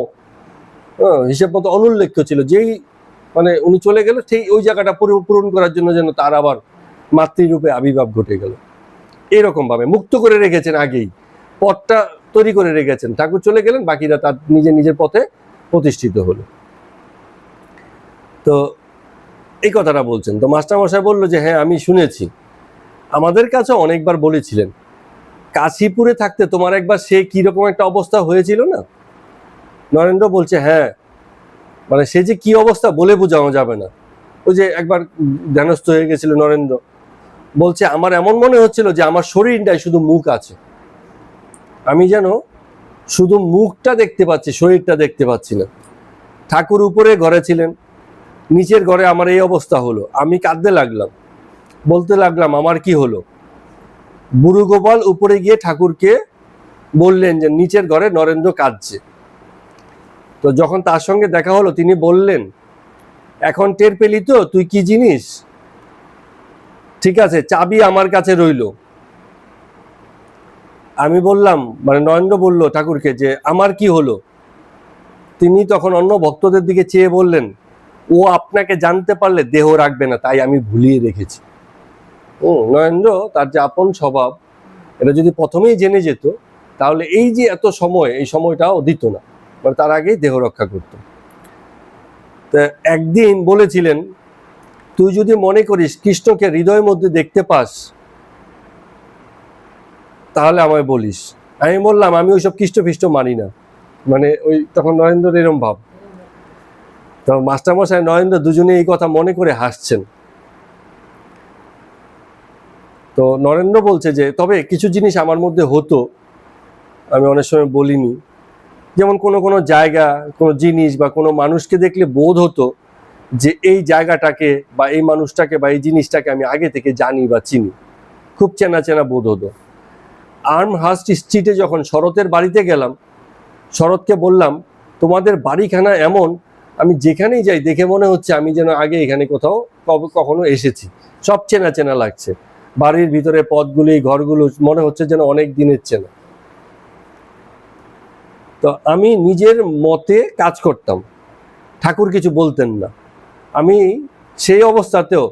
হিসেব মতো অনুল্লেখ্য ছিল। যেই মানে উনি চলে গেল, সেই ওই জায়গাটা পূরণ করার জন্য যেন তার আবার মাতৃরূপে আবির্ভাব ঘটে গেল। এরকম ভাবে মুক্ত করে রেখেছেন, আগেই পথটা তৈরি করে রেখেছেন। ঠাকুর চলে গেলেন, বাকিরা তার নিজের পথে প্রতিষ্ঠিত হলো। তো এই কথাটা বলছেন। তো মাস্টারমশাই বললো যে হ্যাঁ, আমি শুনেছি, আমাদের কাছে অনেকবার বলেছিলেন, কাশীপুরে থাকতে তোমার একবার সে কিরকম একটা অবস্থা হয়েছিল না? নরেন্দ্র বলছে হ্যাঁ, মানে সে যে কি অবস্থা বলে বোঝানো যাবে না। ওই যে একবার ধ্যানস্থ হয়ে গেছিল নরেন্দ্র, বলছে আমার এমন মনে হচ্ছিল যে আমার শরীরটাই শুধু মুখ আছে, আমি যেন শুধু মুখটা দেখতে পাচ্ছি, শরীরটা দেখতে পাচ্ছি না। ঠাকুর উপরে ঘরে ছিলেন, নিচের ঘরে আমার এই অবস্থা হলো। আমি কাঁদতে লাগলাম, বলতে লাগলাম আমার কি হলো। বুড়ো গোপাল উপরে গিয়ে ঠাকুরকে বললেন যে নিচের ঘরে নরেন্দ্র কাঁদছে। তো যখন তার সঙ্গে দেখা হলো, তিনি বললেন এখন টের পেলি তো তুই কি জিনিস? ঠিক আছে, চাবি আমার কাছে রইল। আমি বললাম, মানে নরেন্দ্র বলল ঠাকুরকে যে আমার কি হলো? তিনি তখন অন্য ভক্তদের দিকে চেয়ে বললেন, ও আপনাকে জানতে পারলে দেহ রাখবে না, তাই আমি ভুলিয়ে রেখেছি। নরেন্দ্র তার যে আপন স্বভাব, এটা যদি প্রথমেই জেনে যেত তাহলে এই যে এত সময়, এই সময়টাও দিত না, মানে তার আগেই দেহ রক্ষা করত। তা একদিন বলেছিলেন, তুই যদি মনে করিস কৃষ্ণকে হৃদয়ের মধ্যে দেখতে পাস তাহলে আমায় বলিস। আমি বললাম আমি ওইসব খ্রিস্ট মানি না। মানে ওই তখন নরেন্দ্র এরম ভাব। তো মাস্টারমশাই নরেন্দ্র দুজনে এই কথা মনে করে হাসছেন। তো নরেন্দ্র বলছে যে তবে কিছু জিনিস আমার মধ্যে হতো, আমি অনেক সময় বলিনি। যেমন কোনো জায়গা, কোনো জিনিস বা কোনো মানুষকে দেখলে বোধ হতো যে এই জায়গাটাকে বা এই মানুষটাকে বা এই জিনিসটাকে আমি আগে থেকে জানি বা চিনি, খুব চেনা চেনা বোধ হতো। আর্মহার্স্ট স্ট্রিটে যখন শরতের বাড়িতে গেলাম, শরৎকে বললাম তোমাদের বাড়িখানা এমন, আমি যেখানেই যাই দেখে মনে হচ্ছে আমি যেন আগে এখানে কোথাও কখনো এসেছি। সব চেনা চেনা লাগছে, বাড়ির ভিতরে পথগুলি, ঘরগুলো মনে হচ্ছে যেন অনেক দিনের চেনা। তো আমি নিজের মতে কাজ করতাম, ঠাকুর কিছু বলতেন না। আমি সেই অবস্থাতেও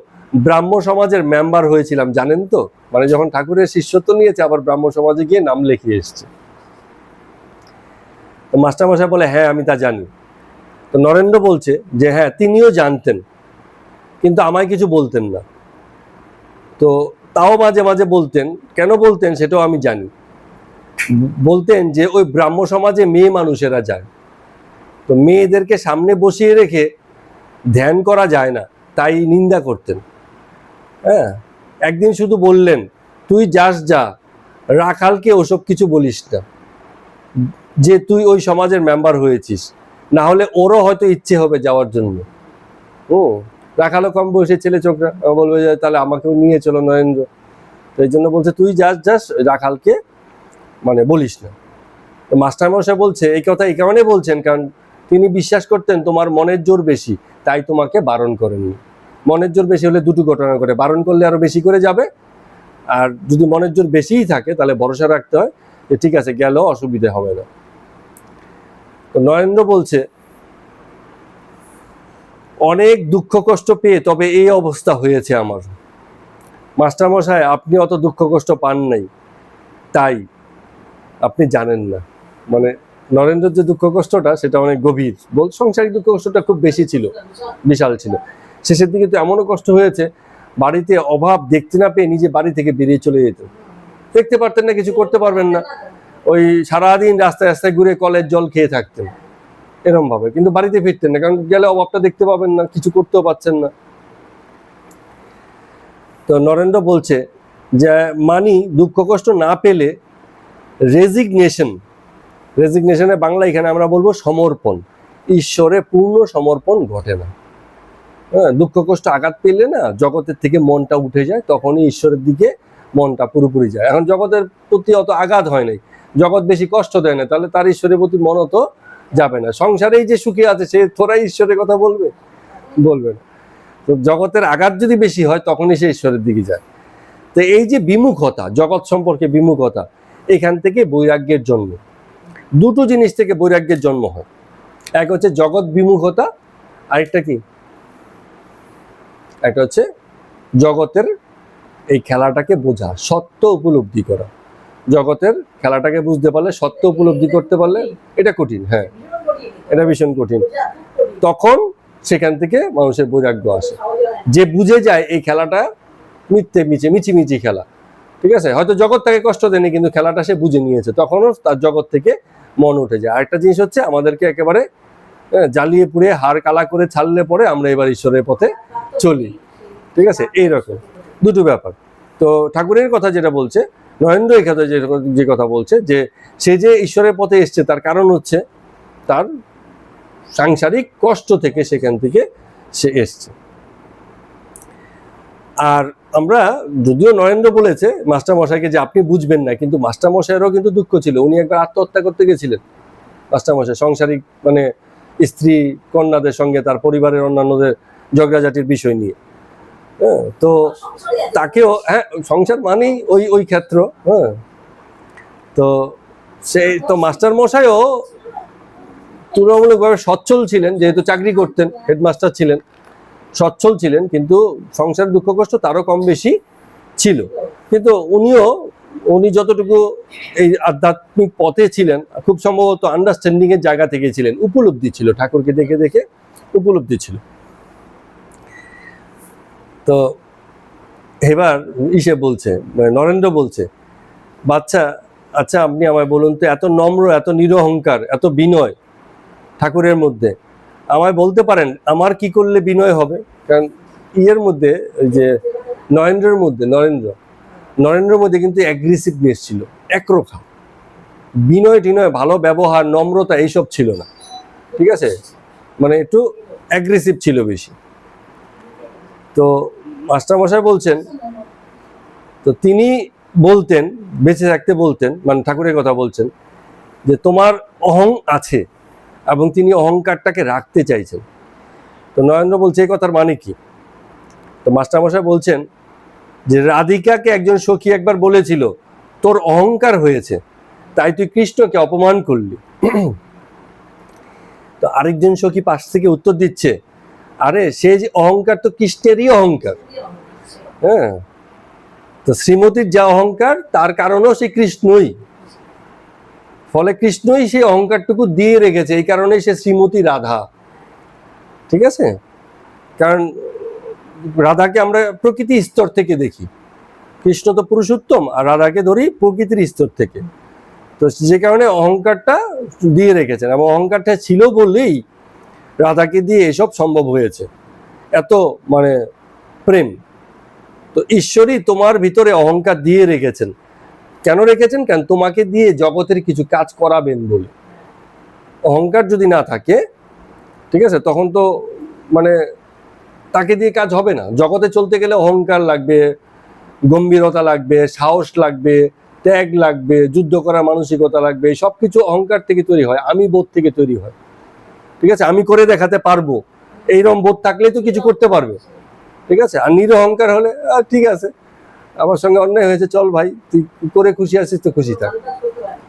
ব্রাহ্ম সমাজের মেম্বার হয়েছিলাম, জানেন তো? মানে যখন ঠাকুরের শিষ্যত্ব নিয়েছে আবার ব্রাহ্ম সমাজে গিয়ে নাম লিখিয়ে এসছে। তো মাস্টারমশাই বলে হ্যাঁ আমি তা জানি। তো নরেন্দ্র বলছে যে হ্যাঁ তিনিও জানতেন, কিন্তু আমায় কিছু বলতেন না। তো তাও মাঝে মাঝে বলতেন, কেন বলতেন সেটাও আমি জানি। বলতেন যে ওই ব্রাহ্ম সমাজে মেয়ে মানুষেরা যায়, তো মেয়েদেরকে সামনে বসিয়ে রেখে ধ্যান করা যায় না, তাই নিন্দা করতেন। হ্যাঁ, একদিন শুধু বললেন, তুই যাস যা, রাখালকে ওসব কিছু বলিস না, যে তুই ওই সমাজের মেম্বার হয়েছিস, না হলে ওরও হয়তো ইচ্ছে হবে যাওয়ার জন্য। রাখালও কম বয়সী ছেলে, চোখরা বলবে যে তাহলে আমাকেও নিয়ে চলো নরেন্দ্র। তো এই জন্য বলছে তুই যাস রাখালকে মানে বলিস না। তো মাস্টারমশাই বলছে এই কথা এই কারণে বলছেন, কারণ তিনি বিশ্বাস করতেন তোমার মনের জোর বেশি, তাই তোমাকে বারণ করেননি। মনের জোর বেশি হলে দুটো ঘটনা করে, বারণ করলে আরো বেশি করে যাবে, আর যদি মনের জোর বেশিই থাকে তাহলে ভরসা রাখতে হয় যে ঠিক আছে গেল, অসুবিধা হবে না। তো নরেন্দ্র বলছে অনেক দুঃখ কষ্ট পেয়ে তবে এই অবস্থা হয়েছে আমার। মাস্টারমশাই আপনি অত দুঃখ কষ্ট পান নাই, তাই আপনি জানেন না। মানে নরেন্দ্রের যে দুঃখ কষ্টটা সেটা অনেক গভীর, সংসারিক দুঃখ কষ্টটা খুব বেশি ছিল, বিশাল ছিল। শেষের দিকে তো এমনও কষ্ট হয়েছে, বাড়িতে অভাব দেখতে না পেয়ে নিজে বাড়ি থেকে বেরিয়ে চলে যেত। দেখতে পারতেন না, কিছু করতে পারবেন না, ওই সারাদিন রাস্তায় রাস্তায় ঘুরে কলের জল খেয়ে থাকতেন এরকম ভাবে, কিন্তু বাড়িতে ফিরতেন না, কারণ গেলে অভাবটা দেখতে পাবেন না, কিছু করতেও পারছেন না। তো নরেন্দ্র বলছে যে মানি দুঃখ কষ্ট না পেলে রেজিগনেশনের বাংলা এখানে আমরা বলবো সমর্পণ, ঈশ্বরে পূর্ণ সমর্পণ ঘটে না। হ্যাঁ, দুঃখ কষ্ট আঘাত পেলে না জগতের থেকে মনটা উঠে যায়, তখনই ঈশ্বরের দিকে মনটা পুরোপুরি যায়। এখন জগতের প্রতি অত আঘাত হয় নাই, জগৎ বেশি কষ্ট দেয় না, তাহলে তার ঈশ্বরের প্রতি মন অত যাবে না। সংসারেই যে সুখী আছে সে থোড়াই ঈশ্বরের কথা বলবে না। তো জগতের আঘাত যদি বেশি হয় তখনই সে ঈশ্বরের দিকে যায়। তো এই যে বিমুখতা, জগৎ সম্পর্কে বিমুখতা, এখান থেকে বৈরাগ্যের জন্ম। দুটো জিনিস থেকে বৈরাগ্যের জন্ম হয়, এক হচ্ছে জগৎ বিমুখতা, আরেকটা কি, একটা হচ্ছে জগতের এই খেলাটাকে বোঝা, সত্য উপলব্ধি করা। জগতের খেলাটাকে বুঝতে পারলে, সত্য উপলব্ধি করতে পারলে, এটা কঠিন, হ্যাঁ এটা ভীষণ কঠিন। তখন সেখান থেকে মানুষের বৈরাগ্য আসে, যে বুঝে যায় এই খেলাটা মিছিমিছি খেলা, ঠিক আছে, হয়তো জগৎ তাকে কষ্ট দেয়নি কিন্তু খেলাটা সে বুঝে নিয়েছে, তখনও তার জগৎ থেকে মন উঠে যায়। আরেকটা জিনিস হচ্ছে আমাদেরকে একেবারে জ্বালিয়ে পুড়ে হাড় কালা করে ছাড়লে পরে আমরা এবার ঈশ্বরের পথে চলি, ঠিক আছে, এইরকম দুটো ব্যাপার। তো ঠাকুরের কথা যেটা বলছে, নরেন্দ্র এই কথা যে কথা বলছে, যে সে যে ঈশ্বরের পথে এসছে তার কারণ হচ্ছে তার সাংসারিক কষ্ট থেকে, সেখান থেকে সে এসছে। আর আমরা, যদিও নরেন্দ্র বলেছে মাস্টারমশাইকে যে আপনি বুঝবেন না, কিন্তু মাস্টারমশাইয়েরও কিন্তু দুঃখ ছিল। উনি একবার আত্মহত্যা করতে গেছিলেন মাস্টারমশাই, সংসারিক মানে স্ত্রী কন্যাদের সঙ্গে তার পরিবারের অন্যান্যদের ঝগড়াঝাটির বিষয় নিয়ে। হ্যাঁ, তো তাকেও, হ্যাঁ সংসার মানেই ওই ক্ষেত্র। হ্যাঁ, তো সেই তো মাস্টারমশাইও তুলনামূলকভাবে সচ্ছল ছিলেন, যেহেতু চাকরি করতেন, হেডমাস্টার ছিলেন, সচ্ছল ছিলেন, কিন্তু সংসার দুঃখ কষ্ট তারও কম বেশি ছিল। কিন্তু উনি যতটুকু এই আধ্যাত্মিক পথে ছিলেন, খুব সম্ভবত আন্ডারস্ট্যান্ডিং এর জায়গা থেকে ছিলেন, উপলব্ধি ছিল, ঠাকুরকে দেখে দেখে উপলব্ধি ছিল। তো এবার বলছে, নরেন্দ্র বলছে, বাচ্চা আচ্ছা আপনি আমায় বলুন তো, এত নম্র, এত নিরহংকার, এত বিনয় ঠাকুরের মধ্যে, আমায় বলতে পারেন আমার কি করলে বিনয় হবে? কারণ ইয়ের মধ্যে, ওই যে নরেন্দ্রের মধ্যে কিন্তু অ্যাগ্রেসিভনেস ছিল, একরোখা। বিনয় টিনয়, ভালো ব্যবহার, নম্রতা এইসব ছিল না, ঠিক আছে, মানে একটু অ্যাগ্রেসিভ ছিল বেশি। তো মাস্টারমশাই বলছেন, তো তিনি বলতেন, বেঁচে থাকতে বলতেন, মানে ঠাকুরের কথা বলছেন, যে তোমার অহং আছে এবং তিনি অহংকারটাকে রাখতে চাইছেন। তো নরেন্দ্র বলছে এই কথার মানে কি? তো মাস্টারমশাই বলছেন যে রাধিকাকে একজন সখী একবার বলেছিল তোর অহংকার হয়েছে, তাই তুই কৃষ্ণকে অপমান করলি। তো আরেকজন সখী পাশ থেকে উত্তর দিচ্ছে, আরে সে যে অহংকার তো কৃষ্ণেরই অহংকার। হ্যাঁ, তো শ্রীমতীর যা অহংকার তার কারণও সে কৃষ্ণই, ফলে কৃষ্ণই সেই অহংকারটুকু দিয়ে রেখেছে, এই কারণে সে শ্রীমতী রাধা, ঠিক আছে। কারণ রাধাকে আমরা প্রকৃতি স্তর থেকে দেখি, কৃষ্ণ তো পুরুষোত্তম, আর রাধাকে ধরি প্রকৃতির স্তর থেকে। তো যে কারণে অহংকারটা দিয়ে রেখেছেন, এবং অহংকারটা ছিল বলেই রাধাকে দিয়ে এসব সম্ভব হয়েছে, এত মানে প্রেম। তো ঈশ্বরই তোমার ভিতরে অহংকার দিয়ে রেখেছেন। কেন রেখেছেন? কেন তোমাকে দিয়ে জগতের কিছু কাজ করাবেন বলে। অহংকার যদি না থাকে, ঠিক আছে, তখন তো মানে তাকে দিয়ে কাজ হবে না। জগতে চলতে গেলে অহংকার লাগবে, গম্ভীরতা লাগবে, সাহস লাগবে, ত্যাগ লাগবে, যুদ্ধ করার মানসিকতা লাগবে। সবকিছু অহংকার থেকে তৈরি হয়, আমি বোধ থেকে তৈরি হয়। ঠিক আছে, আমি করে দেখাতে পারবো, এইরকম বোধ থাকলেই তো কিছু করতে পারবে। ঠিক আছে, আর নিরহংকার হলে ঠিক আছে, আমার সঙ্গে অন্যায় হয়েছে, চল ভাই তুই করে খুশি আছিস তো খুশি থাক।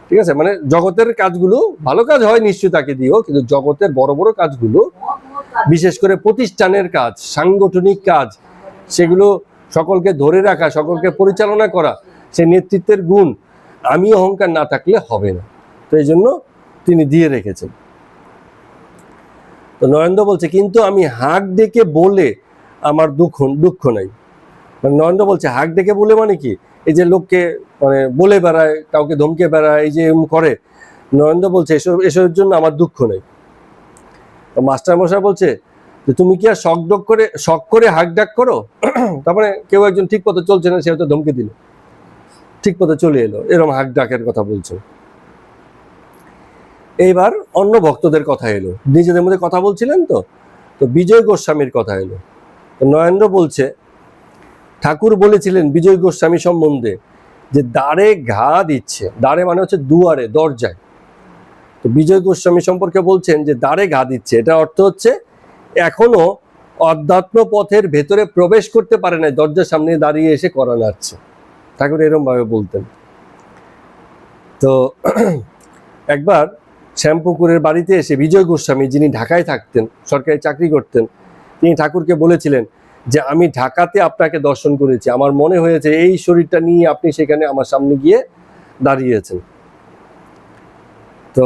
ঠিক আছে, মানে জগতের কাজগুলো ভালো কাজ হয় নিশ্চয়ই তাকে দিও, কিন্তু জগতের বড় বড় কাজগুলো, বিশেষ করে প্রতিষ্ঠানের কাজ, সাংগঠনিক কাজ, সেগুলো সকলকে ধরে রাখা, সকলকে পরিচালনা করা, সে নেতৃত্বের গুণ আমি অহংকার না থাকলে হবে না। তো এই জন্য তিনি দিয়ে রেখেছেন। তো নরেন্দ্র বলছে, কিন্তু আমি হাঁক ডেকে বলে আমার দুঃখ নাই। মানে নরেন্দ্র বলছে হাঁক ডেকে বলে মানে কি, এই যে লোককে মানে বলে বেড়ায়, কাউকে ধমকে বেড়ায়, এই যে করে, নরেন্দ্র বলছে এসবের জন্য আমার দুঃখ নেই। তো মাস্টার মশাই বলছে যে তুমি কি আর শখ করে হাঁক ডাক করো? তারপরে কেউ একজন ঠিক পথে চলছে না, সে হয়তো ধমকে দিল, ঠিক পথে চলে এলো, এরকম হাঁক ডাকের কথা বলছে। এইবার অন্য ভক্তদের কথা এলো, নিজেদের মধ্যে কথা বলছিলেন তো বিজয় গোস্বামীর কথা এলো। তো নরেন্দ্র বলছে, ঠাকুর বলেছিলেন বিজয় গোস্বামী সম্বন্ধে যে দ্বারে ঘা দিচ্ছে, দ্বারে মানে হচ্ছে দুয়ারে, দরজায়। তো বিজয় গোস্বামী সম্পর্কে বলছেন যে দ্বারে ঘা দিচ্ছে, এটা অর্থ হচ্ছে এখনো অধ্যাত্ম পথের ভেতরে প্রবেশ করতে পারে না, দরজার সামনে দাঁড়িয়ে এসে করা নাড়ছে। ঠাকুর এরকম ভাবে বলতেন। তো একবার শ্যামপুকুরের বাড়িতে এসে বিজয় গোস্বামী, যিনি ঢাকায় থাকতেন, সরকারি চাকরি করতেন, তিনি ঠাকুরকে বলেছিলেন যে আমি ঢাকাতে আপনাকে দর্শন করেছি, আমার মনে হয়েছে এই শরীরটা নিয়ে আপনি সেখানে আমার সামনে গিয়ে দাঁড়িয়েছেন। তো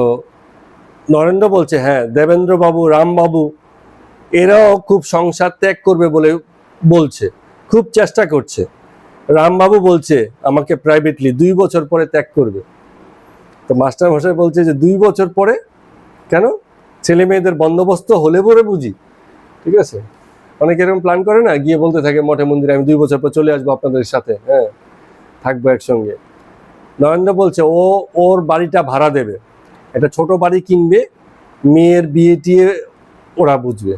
নরেন্দ্র বলছে, হ্যাঁ, দেবেন্দ্র বাবু, রামবাবু এরাও খুব সংসার ত্যাগ করবে বলে বলছে, খুব চেষ্টা করছে। রামবাবু বলছে আমাকে প্রাইভেটলি 2 বছর পরে ত্যাগ করবে। তো মাস্টার মশাই বলছে যে 2 বছর পরে কেন? ছেলে মেয়েদের বন্দোবস্ত হলে পরে বুঝি। ঠিক আছে, অনেকে এরকম প্ল্যান করে না, গিয়ে বলতে থাকে মঠে মন্দিরে আমি 2 বছর পর চলে আসবো আপনাদের সাথে, হ্যাঁ থাকবো একসঙ্গে। নরেন্দ্র বলছে ওর বাড়িটা ভাড়া দেবে, একটা ছোট বাড়ি কিনবে, মেয়ের বিয়ে টিয়ে ওরা বুঝবে,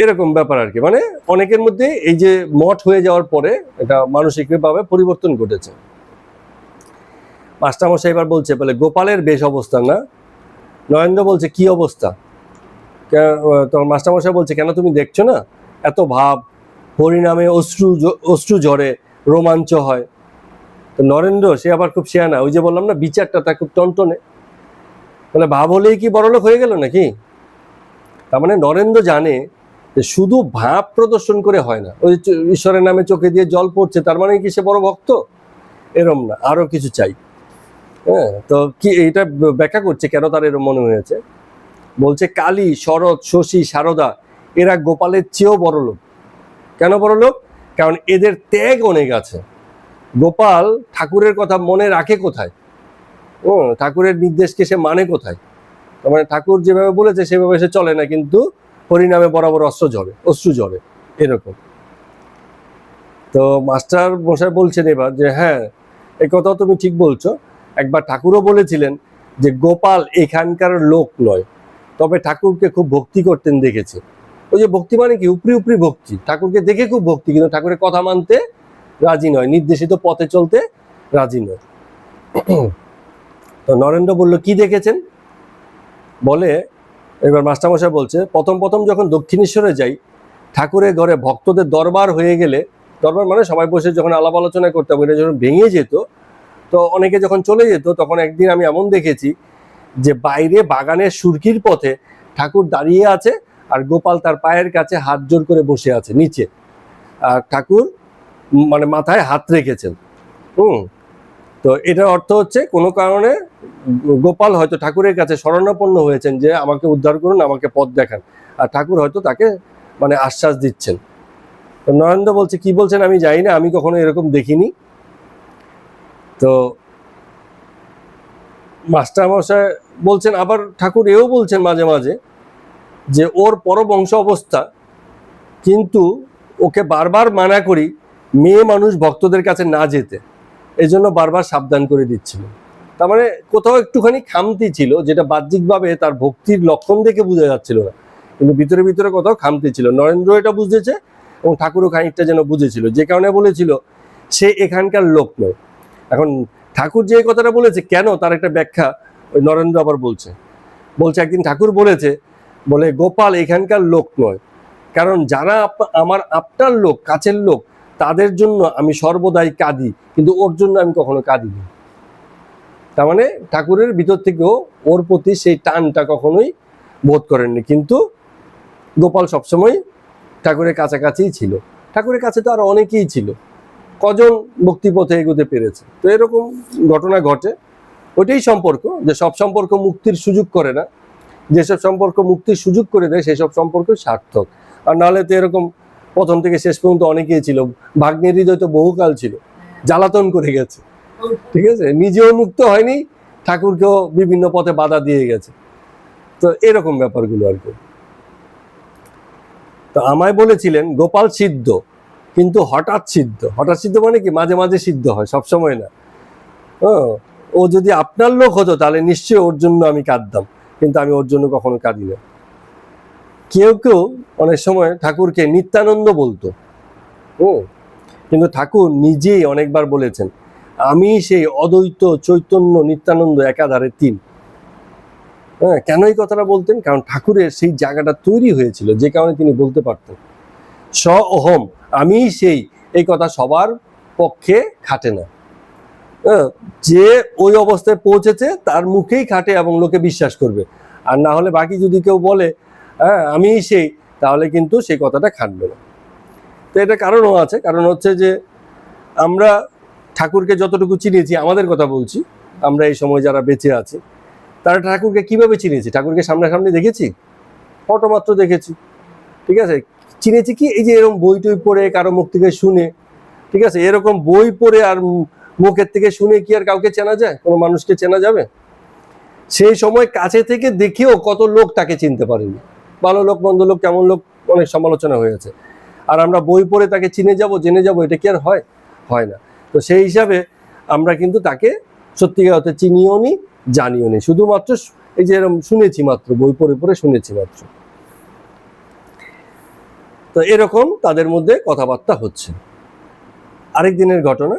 এরকম ব্যাপার আর কি। মানে অনেকের মধ্যে এই যে মঠ হয়ে যাওয়ার পরে এটা মানসিকভাবে পরিবর্তন ঘটেছে। মাস্টারমশাই এবার বলছে, বলে গোপালের বেশ অবস্থা না? নরেন্দ্র বলছে কি অবস্থা? তখন মাস্টারমশাই বলছে, কেন তুমি দেখছো না, এত ভাব, হরিনামে অশ্রু ঝরে, রোমাঞ্চ হয়। তো নরেন্দ্র সে আবার খুব শেয়ানা, ওই যে বললাম না বিচারটা তার খুব টনটনে, বলে ভাব হলেই কি বড়লোক হয়ে গেল নাকি? তার মানে নরেন্দ্র জানে যে শুধু ভাব প্রদর্শন করে হয় না, ওই ঈশ্বরের নামে চোখে দিয়ে জল পড়ছে তার মানে কি সে বড় ভক্ত? এরম না, আরো কিছু চাই। হ্যাঁ, তো কি এইটা ব্যাখ্যা করছে কেন তার এরম মনে হয়েছে। বলছে কালী, শরৎ, শশী, শারদা এরা গোপালের চেয়েও বড় লোক। কেন বড় লোক? কারণ এদের ত্যাগ অনেক আছে। গোপাল ঠাকুরের কথা মনে রাখে কোথায়? ঠাকুরের নির্দেশকে সে মানে কোথায়? মানে ঠাকুর যেভাবে বলেছে সেভাবে সে চলে না, কিন্তু হরিনামে বরাবর অশ্রু ঝরে এরকম। তো মাস্টার মশাই বলছেন এবার যে হ্যাঁ, এই কথাও তুমি ঠিক বলছো। একবার ঠাকুরও বলেছিলেন যে গোপাল এখানকার লোক নয়, তবে ঠাকুরকে খুব ভক্তি করতেন দেখেছে। ওই যে ভক্তি মানে কি, উপরি ভক্তি, ঠাকুরকে দেখে খুব ভক্তি, কিন্তু ঠাকুরের কথা মানতে রাজি নয়, নির্দেশিত পথে চলতে রাজি নয়। তো নরেন্দ্র বলল কি দেখেছেন? বলে এবার মাস্টারমশাই বলছে, প্রথম যখন দক্ষিণেশ্বরে যাই, ঠাকুরের ঘরে ভক্তদের দরবার হয়ে গেলে, দরবার মানে সবাই বসে যখন আলাপ আলোচনা করতে হবে, এটা যখন ভেঙে যেত, তো অনেকে যখন চলে যেত, তখন একদিন আমি এমন দেখেছি যে বাইরে বাগানের সুরকির পথে ঠাকুর দাঁড়িয়ে আছে, আর গোপাল তার পায়ের কাছে হাত জোর করে বসে আছে নিচে, আর ঠাকুর মানে মাথায় হাত রেখেছেন। তো এটার অর্থ হচ্ছে কোনো কারণে গোপাল হয়তো ঠাকুরের কাছে শরণাপন্ন হয়েছেন যে আমাকে উদ্ধার করুন, আমাকে পথ দেখান, আর ঠাকুর হয়তো তাকে মানে আশ্বাস দিচ্ছেন। তো নরেন্দ্র বলছে, কি বলছেন আমি জানি না, আমি কখনো এরকম দেখিনি। তো মাস্টারমশাই বলছেন, আবার ঠাকুর এও বলছেন মাঝে মাঝে যে ওর পরবংশ অবস্থা, কিন্তু ওকে বারবার মানা করি মেয়ে মানুষ ভক্তদের কাছে না যেতে, এই জন্য বারবার সাবধান করে দিচ্ছিল। তার মানে কোথাও একটুখানি খামতি ছিল, যেটা বাহ্যিকভাবে তার ভক্তির লক্ষণ দেখে বোঝা যাচ্ছিল না, কিন্তু ভিতরে ভিতরে কোথাও খামতি ছিল। নরেন্দ্র এটা বুঝেছে এবং ঠাকুরও খানিকটা যেন বুঝেছিল, যে কারণে বলেছিল সে এখানকার লোক নয়। এখন ঠাকুর যে কথাটা বলেছে কেন, তার একটা ব্যাখ্যা ওই নরেন্দ্র আবার বলছে একদিন ঠাকুর বলেছে, বলে গোপাল এখানকার লোক নয়, কারণ যারা আমার আপনার লোক, কাছের লোক, তাদের জন্য আমি সর্বদাই কাঁদি, কিন্তু ওর জন্য আমি কখনো কাঁদিনি। তার মানে ঠাকুরের ভিতর থেকেও ওর প্রতি সেই টানটা কখনোই বোধ করেননি, কিন্তু গোপাল সবসময় ঠাকুরের কাছাকাছিই ছিল। ঠাকুরের কাছে তো আরো অনেকেই ছিল, কজন ভক্তিপথে এগোতে পেরেছে। তো এরকম ঘটনা ঘটে। ওইটাই সম্পর্ক, যে সব সম্পর্ক মুক্তির সুযোগ করে না, যেসব সম্পর্ক মুক্তির সুযোগ করে দেয় সেসব সম্পর্ক সার্থক। আর নাহলে তো এরকম প্রথম থেকে শেষ পর্যন্ত অনেকেই ছিল। ভাগ্নের হৃদয় তো বহুকাল ছিল, জ্বালাতন করে গেছে, ঠিক আছে, নিজেও মুক্ত হয়নি, ঠাকুরকেও বিভিন্ন পথে বাধা দিয়ে গেছে। তো এরকম ব্যাপারগুলো আর কি। তো আমায় বলেছিলেন গোপাল সিদ্ধ, কিন্তু হঠাৎ সিদ্ধ। হঠাৎ সিদ্ধ মানে কি, মাঝে মাঝে সিদ্ধ হয়, সবসময় না। ও যদি আপনার লোক হতো তাহলে নিশ্চয়ই ওর জন্য আমি কাঁদতাম, কিন্তু আমি ওর জন্য কখনো কাঁদি না। কেউ কেউ অনেক সময় ঠাকুরকে নিত্যানন্দ বলতো, কিন্তু ঠাকুর নিজেই অনেকবার বলেছেন আমি সেই অদ্বৈত চৈতন্য নিত্যানন্দ একাধারে তিন। কেন এই কথাটা বলতেন? কারণ ঠাকুরের সেই জায়গাটা তৈরি হয়েছিল, যে কারণে তিনি বলতে পারতেন স অহম, আমি সেই। এই কথা সবার পক্ষে খাটে না। যে ওই অবস্থায় পৌঁছেছে তার মুখেই খাটে এবং লোকে বিশ্বাস করবে। আর না হলে বাকি যদি কেউ বলে আমি সেই, তাহলে কিন্তু সেই কথাটা খাটবে না। তো এটা কারণও আছে। কারণ হচ্ছে যে আমরা ঠাকুরকে যতটুকু চিনেছি, আমাদের কথা বলছি, আমরা এই সময় যারা বেঁচে আছি, তারা ঠাকুরকে কিভাবে চিনেছি? ঠাকুরকে সামনাসামনি দেখেছি? ফটো মাত্র দেখেছি, ঠিক আছে। চিনেছি কি, এই যে এরকম বই টই পড়ে, কারো মুখ থেকে শুনে, ঠিক আছে। এরকম বই পড়ে আর মুখের থেকে শুনে কি আর কাউকে চেনা যায়? কোনো মানুষকে চেনা যাবে? সেই সময় কাছে থেকে দেখেও কত লোক তাকে চিনতে পারেনি। ভালো লোক, মন্দ লোক, কেমন লোক, অনেক সমালোচনা হয়েছে। আর আমরা বই পড়ে তাকে চিনে যাব, জেনে যাব, এটা কি আর হয়? হয় না। তো সেই হিসাবে আমরা কিন্তু তাকে সত্যিকার অর্থে চিনিও নি, জানিও নি, শুধুমাত্র এই যে এরকম শুনেছি মাত্র, বই পড়ে পড়ে শুনেছি মাত্র। তো এরকম তাদের মধ্যে কথাবার্তা হচ্ছে। আরেক দিনের ঘটনা,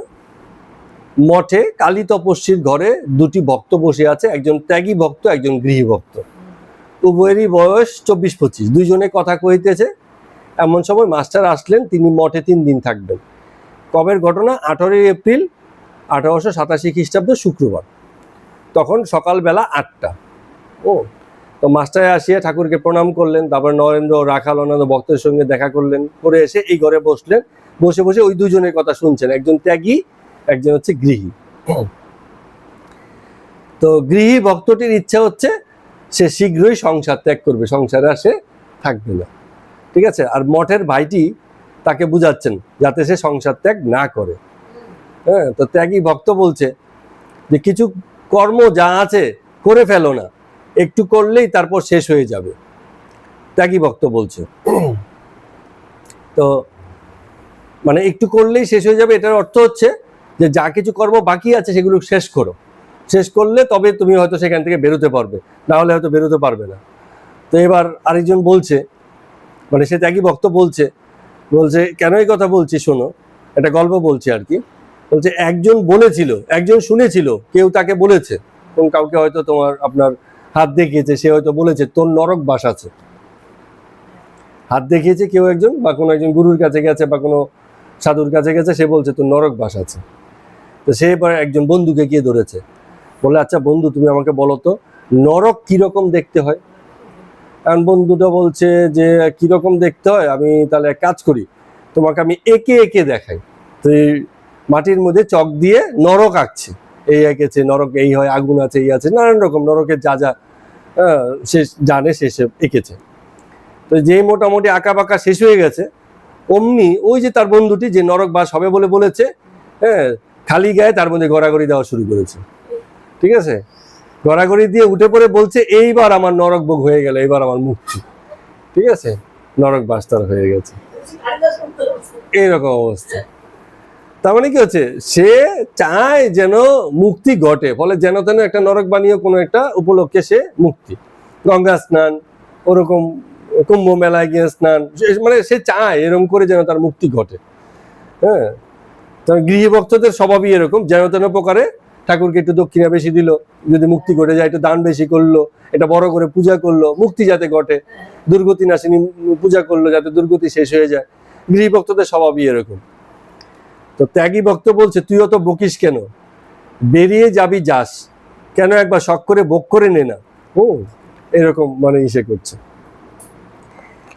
মঠে কালী তপস্বীর ঘরে দুটি ভক্ত বসে আছে, একজন ত্যাগী ভক্ত, একজন গৃহী ভক্ত। উভয়েরই বয়স 24-25, দুইজনে কথা কইতেছে। এমন সময় মাস্টার আসলেন, তিনি মঠে 3 দিন থাকবেন। কবের ঘটনা? 18 এপ্রিল 1887 খ্রিস্টাব্দ, শুক্রবার। তখন সকালবেলা 8টা। তো মাস্টার আসিয়া ঠাকুরকে প্রণাম করলেন, তারপর নরেন্দ্র, রাখাল, অন্যান্য ভক্তের সঙ্গে দেখা করলেন, করে এসে এই ঘরে বসলেন। বসে বসে ওই দুজনের কথা শুনছেন, একজন ত্যাগী, একজন হচ্ছে গৃহী। তো গৃহী ভক্তটির ইচ্ছা হচ্ছে সে শীঘ্রই সংসার ত্যাগ করবে, সংসারে আর সে থাকবে না, ঠিক আছে। আর মঠের ভাইটি তাকে বুঝাচ্ছেন যাতে সে সংসার ত্যাগ না করে। তো ত্যাগী ভক্ত বলছে যে কিছু কর্ম যা আছে করে ফেলো না, একটু করলেই তারপর শেষ হয়ে যাবে। ত্যাগী ভক্ত বলছে। তো মানে একটু করলেই শেষ হয়ে যাবে, এটার অর্থ হচ্ছে যে যা কিছু কর্ম বাকি আছে সেগুলো শেষ করো, শেষ করলে তবে তুমি হয়তো সেখান থেকে বেরোতে পারবে, না হলে হয়তো বেরোতে পারবে না। তো এবার আরেকজন বলছে, মানে সে ত্যাগী ভক্ত বলছে কেন এই কথা বলছি শোনো, একটা গল্প বলছি আর কি। বলছে একজন বলেছিল, একজন শুনেছিল, কেউ তাকে বলেছে, কোন কাউকে হয়তো আপনার হাত দেখিয়েছে, সে হয়তো বলেছে তোর নরক বাস আছে। হাত দেখিয়েছে কেউ একজন, বা কোনো একজন গুরুর কাছে গেছে বা কোনো সাধুর কাছে গেছে, সে বলছে তোর নরক বাস আছে। তো সে এবার একজন বন্ধুকে গিয়ে ধরেছে, বলে আচ্ছা বন্ধু তুমি আমাকে বলো তো নরক কিরকম দেখতে হয়। কারণ বন্ধুটা বলছে যে কিরকম দেখতে হয়, আমি তাহলে এক কাজ করি, তোমাকে আমি একে একে দেখাই। তো এই মাটির মধ্যে চক দিয়ে নরক আঁকছে, এই এঁকেছে, নরক এই হয়, আগুন আছে, এই আছে, নানান রকম নরকের যা যা সে জানে সে এঁকেছে। তো যেই মোটামুটি আঁকা বাঁকা শেষ হয়ে গেছে, অমনি ওই যে তার বন্ধুটি যে নরক বাস হবে বলে বলেছে, হ্যাঁ, খালি গায়ে তার মধ্যে গড়াগড়ি দেওয়া শুরু করেছে। ঠিক আছে, গড়াগড়ি দিয়ে উঠে পড়ে বলছে এইবার আমার নরক ভোগ হয়ে গেল, এইবার আমার মুক্তি। ঠিক আছে, নরক বাস তার হয়ে গেছে, এইরকম অবস্থা। তার মানে কি হচ্ছে, সে চায় যেন মুক্তি ঘটে, ফলে যেন তেন একটা নরক বানিয়ে কোনো একটা উপলক্ষে সে মুক্তি, গঙ্গা স্নান, ওরকম কুম্ভ মেলায় গিয়ে স্নান, মানে সে চায় এরকম করে যেন তার মুক্তি ঘটে। হ্যাঁ, গৃহভক্তদের স্বভাবই এরকম, যেন তেন প্রকারে ঠাকুরকে একটু দক্ষিণা বেশি দিল, যদি মুক্তি ঘটে যায় একটু দান বেশি করলো, এটা বড় করে পূজা করলো, মুক্তি যাতে ঘটে, দুর্গতি নাশিনী পূজা করলো যাতে দুর্গতি শেষ হয়ে যায়। গৃহভক্তদের স্বভাবই এরকম। তো ত্যাগী ভক্ত বলছে, তুই অত বকিস কেন, বেরিয়ে যাবি যাস, কেন একবার শখ করে ভোগ করে নে না। এরকম মানে ইসে করছে।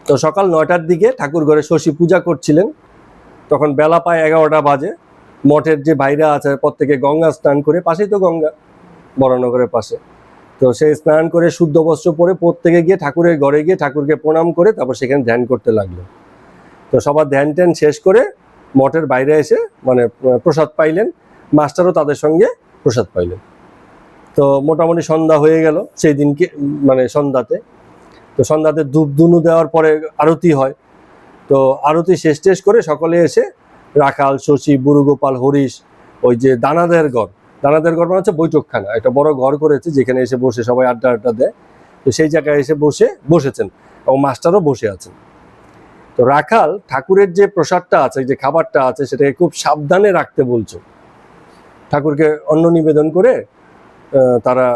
তো সকাল 9টার দিকে ঠাকুর ঘরে শশী পূজা করছিলেন, তখন বেলা প্রায় 11টা বাজে। মঠের যে ভাইরা আছে প্রত্যেকে গঙ্গা স্নান করে, পাশেই তো গঙ্গা, বরানগরের পাশে, তো সেই স্নান করে শুদ্ধ বস্ত্র পরে প্রত্যেকে গিয়ে ঠাকুরের ঘরে গিয়ে ঠাকুরকে প্রণাম করে তারপর সেখানে ধ্যান করতে লাগলো। তো সবার ধ্যান ট্যান শেষ করে মঠের বাইরে এসে মানে প্রসাদ পাইলেন, মাস্টারও তাদের সঙ্গে প্রসাদ পাইলেন। তো মোটামুটি সন্ধ্যা হয়ে গেল সেই দিনকে, মানে সন্ধ্যাতে। তো সন্ধ্যাতে ধূপ ধুনু দেওয়ার পরে আরতি হয়। তো আরতি শেষ টেষ করে সকলে এসে রাখাল, শশী, বুড়ুগোপাল, হরিশ, ওই যে দানাদের ঘর মানে হচ্ছে বৈঠকখানা, একটা বড় ঘর করেছে যেখানে এসে বসে সবাই আড্ডা দেয়। তো সেই জায়গায় এসে বসেছেন এবং মাস্টারও বসে আছেন। তো রাখাল ঠাকুরের যে প্রসাদটা আছে, যে খাবারটা আছে, সেটাকে খুব সাবধানে রাখতে বলছে। ঠাকুরকে অন্ন নিবেদন করে তারা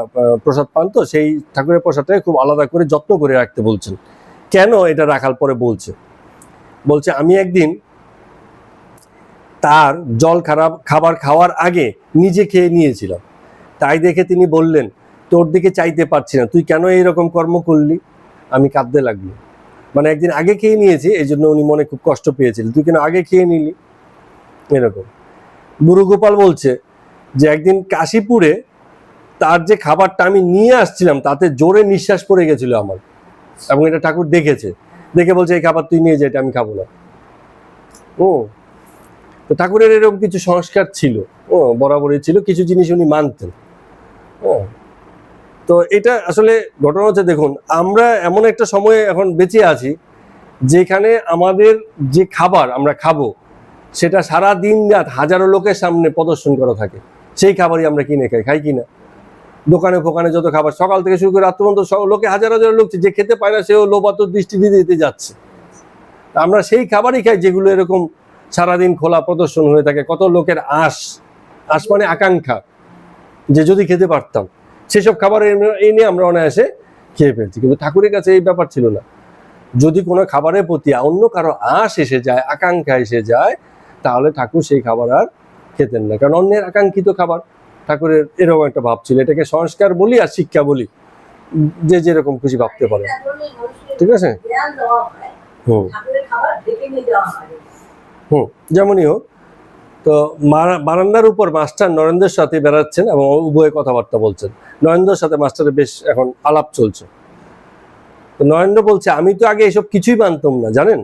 প্রসাদ পান, তো সেই ঠাকুরের প্রসাদটাকে খুব আলাদা করে যত্ন করে রাখতে বলছেন। কেন এটা রাখাল পরে বলছে আমি একদিন তার জল খাবার খাওয়ার আগে নিজে খেয়ে নিয়েছিলাম, তাই দেখে তিনি বললেন, তোর দিকে চাইতে পারছি না, তুই কেন এইরকম কর্ম করলি। আমি কাঁদতে লাগলো, মানে একদিন আগে খেয়ে নিয়েছি, এই জন্য উনি মনে খুব কষ্ট পেয়েছিলেন, তুই কেন আগে খেয়ে নিলি, এরকম। বুড়ুগোপাল বলছে যে একদিন কাশীপুরে তার যে খাবারটা আমি নিয়ে আসছিলাম তাতে জোরে নিঃশ্বাস পড়ে গেছিল আমার, এবং এটা ঠাকুর দেখে বলছে এই খাবার তুই নিয়ে যা, এটা আমি খাবো না। তো ঠাকুরের এরকম কিছু সংস্কার ছিল, বরাবরই ছিল, কিছু জিনিস উনি মানতেন। তো এটা আসলে ঘটনা হচ্ছে, দেখুন আমরা এমন একটা সময়ে এখন বেঁচে আছি যেখানে আমাদের যে খাবার আমরা খাবো সেটা সারা দিন রাত হাজারো লোকের সামনে প্রদর্শন করা থাকে, সেই খাবারই আমরা কিনে খাই কিনা। দোকানে ফোকানে যত খাবার সকাল থেকে শুরু করে রাত পর্যন্ত লোকে হাজার লোক, যে খেতে পায় না সেও লোভাতুর দৃষ্টি দিতে যাচ্ছে। আমরা সেই খাবারই খাই যেগুলো এরকম সারাদিন খোলা প্রদর্শন হয়ে থাকে। কত লোকের আশ মানে আকাঙ্ক্ষা, যে যদি খেতে পারতাম, সেসব খাবার এনে আমরা অনায়াসে খেয়ে ফেলছি। কিন্তু ঠাকুরের কাছে এই ব্যাপার ছিল না। যদি কোনো খাবারের প্রতি অন্য কারো আশ এসে যায়, আকাঙ্ক্ষা এসে যায়, তাহলে ঠাকুর সেই খাবার আর খেতেন না, কারণ অন্যের আকাঙ্ক্ষিত খাবার। ঠাকুরের এরকম একটা ভাব ছিল। এটাকে সংস্কার বলি আর শিক্ষা বলি, যে যেরকম খুশি ভাবতে পারে। ঠিক আছে, যেমনই হোক। তো বারান্দার উপর মাস্টার নরেন্দ্রের সাথে বেড়াচ্ছেন এবং উভয়ে কথাবার্তা বলছেন। নরেন্দ্রের সাথে মাস্টারের বেশ এখন আলাপ চলছে। তো নরেন্দ্র বলছে, আমি তো আগে এসব কিছুই মানতাম না জানেন।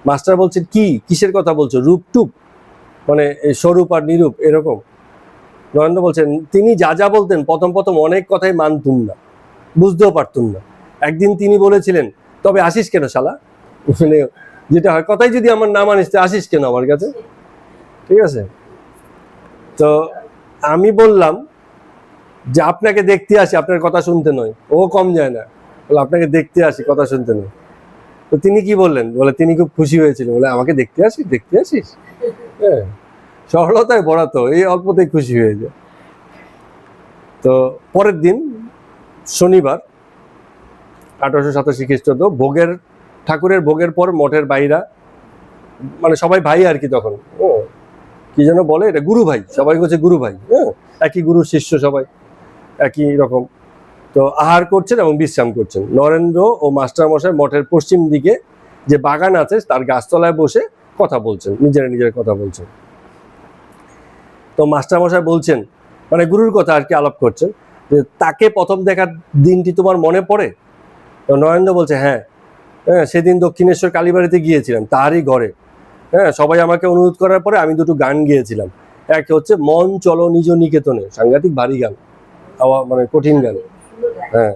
মাস্টার বলছেন, কিসের কথা বলছো, রূপ টুপ, মানে স্বরূপ আর নিরূপ এরকম। নরেন্দ্র বলছেন, তিনি যা বলতেন প্রথম অনেক কথাই মানতুম না, বুঝতেও পারতুম না। একদিন তিনি বলেছিলেন, তবে আসিস কেন শালা, মানে যেটা হয়, কথাই যদি আমার না মানিস আসিস কেন আমার কাছে। ঠিক আছে, তো আমি বললাম যে আপনাকে দেখতে আসি, আপনার কথা শুনতে নয়। ও কম যায় না, বলে আপনাকে দেখতে আসি, কথা শুনতে নয়। তো তিনি কি বললেন, বলে তিনি খুব খুশি হয়েছিলেন, বলে আমাকে দেখতে আসিস। হ্যাঁ, সরলতায় ভরা তো, এই অল্পতেই খুশি হয়ে যায়। তো পরের দিন শনিবার 1887 খ্রিস্টাব্দ, ঠাকুরের ভোগের পর মঠের ভাইরা, মানে সবাই ভাই আর কি, তখন কি যেন বলে এটা, গুরু ভাই, সবাই বলছে গুরু ভাই, একই গুরুর শিষ্য, সবাই একই রকম। তো আহার করছেন এবং বিশ্রাম করছেন। নরেন্দ্র ও মাস্টার মশাই মঠের পশ্চিম দিকে যে বাগান আছে তার গাছতলায় বসে কথা বলছেন, নিজের কথা বলছেন। তো মাস্টার মশাই বলছেন, মানে গুরুর কথা আর কি আলাপ করছেন, যে তাকে প্রথম দেখার দিনটি তোমার মনে পড়ে? তো নরেন্দ্র বলছে, হ্যাঁ, হ্যাঁ, সেদিন দক্ষিণেশ্বর কালীবাড়িতে গিয়েছিলাম, তারই ঘরে। হ্যাঁ, সবাই আমাকে অনুরোধ করার পরে আমি দুটো গান গিয়েছিলাম। একটা হচ্ছে মন চলো নিজ নিকেতনে, সাংঘাতিক ভারী গান, মানে কঠিন গান। হ্যাঁ,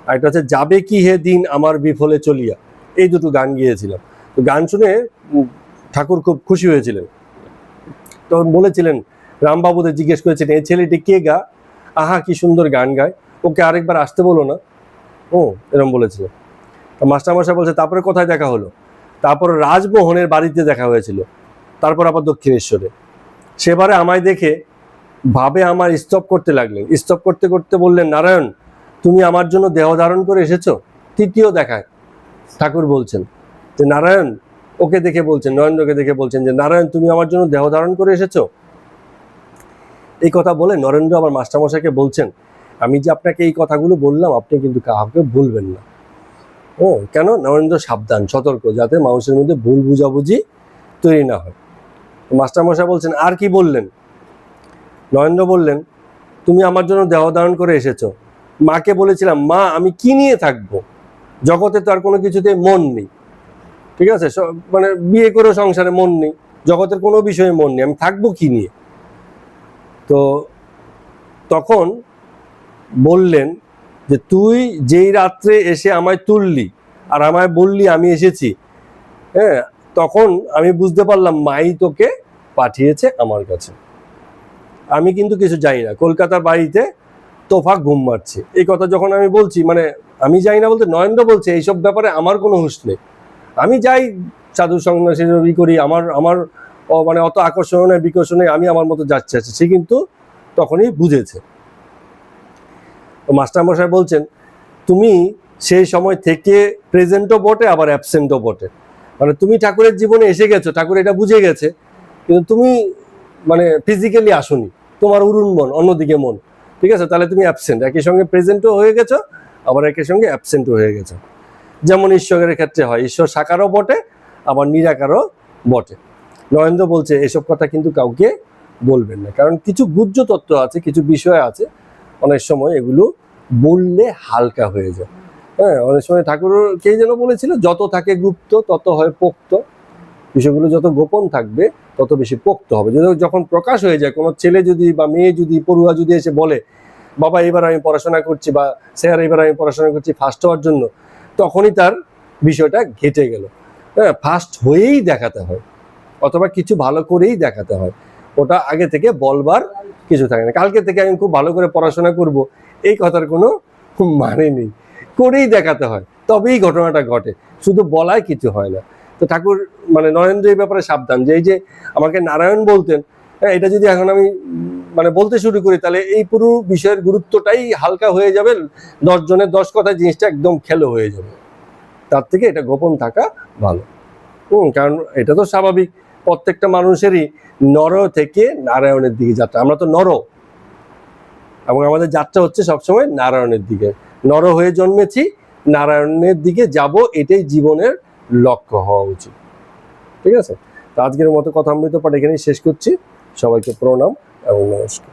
আরেকটা হচ্ছে যাবে কি হে দিন আমার বিফলে চলিয়া, এই দুটো গান গিয়েছিলাম। তো গান শুনে ঠাকুর খুব খুশি হয়েছিলেন। তখন বলেছিলেন, রামবাবুদের জিজ্ঞেস করেছিলেন এই ছেলেটি কে গা, আহা কি সুন্দর গান গায়, ওকে আরেকবার আসতে বলো না। এরকম বলেছিলেন। মাস্টারমশাই বলছে তারপরে কোথায় দেখা হলো? তারপর রাজমোহনের বাড়িতে দেখা হয়েছিল, তারপর আবার দক্ষিণেশ্বরে। সেবারে আমায় দেখে ভাবে আমার স্তব করতে লাগলেন। স্তব করতে করতে বললেন, নারায়ণ তুমি আমার জন্য দেহ ধারণ করে এসেছো। তৃতীয় দেখায় ঠাকুর বলছেন যে নারায়ণ ওকে দেখে বলছেন, নরেন্দ্রকে দেখে বলছেন যে নারায়ণ তুমি আমার জন্য দেহ ধারণ করে এসেছো। এই কথা বলে নরেন্দ্র আবার মাস্টারমশাইকে বলছেন, আমি যে আপনাকে এই কথাগুলো বললাম আপনি কিন্তু কাউকে বলবেন না। কেন? নরেন্দ্র সাবধান, সতর্ক, যাতে মানুষের মধ্যে ভুল বুঝাবুঝি তৈরি না হয়। মাস্টারমশাই বলছেন আর কি বললেন? নরেন্দ্র বললেন, তুমি আমার জন্য দেহ ধারণ করে এসেছো। মাকে বলেছিলাম, মা আমি কি নিয়ে থাকবো, জগতে তো আর কোনো কিছুতে মন নেই। ঠিক আছে, মানে বিয়ে করেও সংসারে মন নেই, জগতের কোনো বিষয়ে মন নেই, আমি থাকবো কি নিয়ে? তো তখন বললেন যে তুই যেই রাত্রে এসে আমায় তুললি আর আমায় বললি আমি এসেছি, হ্যাঁ, তখন আমি বুঝতে পারলাম মাই তোকে পাঠিয়েছে আমার কাছে। আমি কিন্তু কিছু জানি না, কলকাতার বাড়িতে তোফা ঘুম মারছে। এই কথা যখন আমি বলছি, মানে আমি জানি না বলতে নরেন্দ্র বলছে এইসব ব্যাপারে আমার কোনো হুঁশ নেই, আমি যাই সাধু সন্ন্যাসী করি, আমার আমার মানে অত আকর্ষণে বিকর্ষণে আমি আমার মতো যাচ্ছে আছে। সে কিন্তু তখনই বুঝেছে। মাস্টারমশাই বলছেন তুমি সেই সময় থেকে প্রেজেন্টও বটে আবার অ্যাবসেন্টও বটে, মানে তুমি ঠাকুরের জীবনে এসে গেছো, ঠাকুর এটা বুঝে গেছে, কিন্তু তুমি মানে ফিজিক্যালি আসোনি, তোমার উড়ুন মন, অন্যদিকে মন। ঠিক আছে, তাহলে তুমি অ্যাবসেন্ট, একই সঙ্গে প্রেজেন্টও হয়ে গেছো আবার একই সঙ্গে অ্যাবসেন্টও হয়ে গেছো। যেমন ঈশ্বরের ক্ষেত্রে হয়, ঈশ্বর সাকারও বটে আবার নিরাকারও বটে। নরেন্দ্র বলছে এসব কথা কিন্তু কাউকে বলবেন না, কারণ কিছু গুহ্য তত্ত্ব আছে, কিছু বিষয় আছে, অনেক সময় এগুলো বললে হালকা হয়ে যায়। হ্যাঁ, অনেক সময় ঠাকুর কে যেন বলেছিল, যত থাকে গুপ্ত তত হয় পোক্ত। বিষয়গুলো যত গোপন থাকবে তত বেশি পোক্ত হবে। যখন প্রকাশ হয়ে যায়, কোনো ছেলে যদি বা মেয়ে যদি, পড়ুয়া যদি এসে বলে বাবা এবার আমি পড়াশোনা করছি, বা স্যার এবার আমি পড়াশোনা করছি ফার্স্ট হওয়ার জন্য, তখনই তার বিষয়টা ঘেটে গেল। হ্যাঁ, ফার্স্ট হয়েই দেখাতে হয় অথবা কিছু ভালো করেই দেখাতে হয়, ওটা আগে থেকে বলবার কিছু থাকে না। কালকে থেকে আমি খুব ভালো করে পড়াশোনা করব, এই কথার কোনো মানে নেই, করেই দেখাতে হয়, তবেই ঘটনাটা ঘটে, শুধু বলায় কিছু হয় না। তো ঠাকুর মানে নরেন্দ্র এই ব্যাপারে সাবধান, যে এই যে আমাকে নারায়ণ বলতেন, হ্যাঁ, এটা যদি এখন আমি মানে বলতে শুরু করি তাহলে এই পুরো বিষয়ের গুরুত্বটাই হালকা হয়ে যাবে, 10 জনের 10 কথায় জিনিসটা একদম খেলো হয়ে যাবে। তার থেকে এটা গোপন থাকা ভালো। কারণ এটা তো স্বাভাবিক, প্রত্যেকটা মানুষেরই নর থেকে নারায়ণের দিকে যাত্রা। আমরা তো নর, এবং আমাদের যাত্রা হচ্ছে সবসময় নারায়ণের দিকে। নর হয়ে জন্মেছি, নারায়ণের দিকে যাব, এটাই জীবনের লক্ষ্য হওয়া উচিত। ঠিক আছে, তো আজকের মতো কথা অমৃত পাঠ এখানেই শেষ করছি। সবাইকে প্রণাম এবং নমস্কার।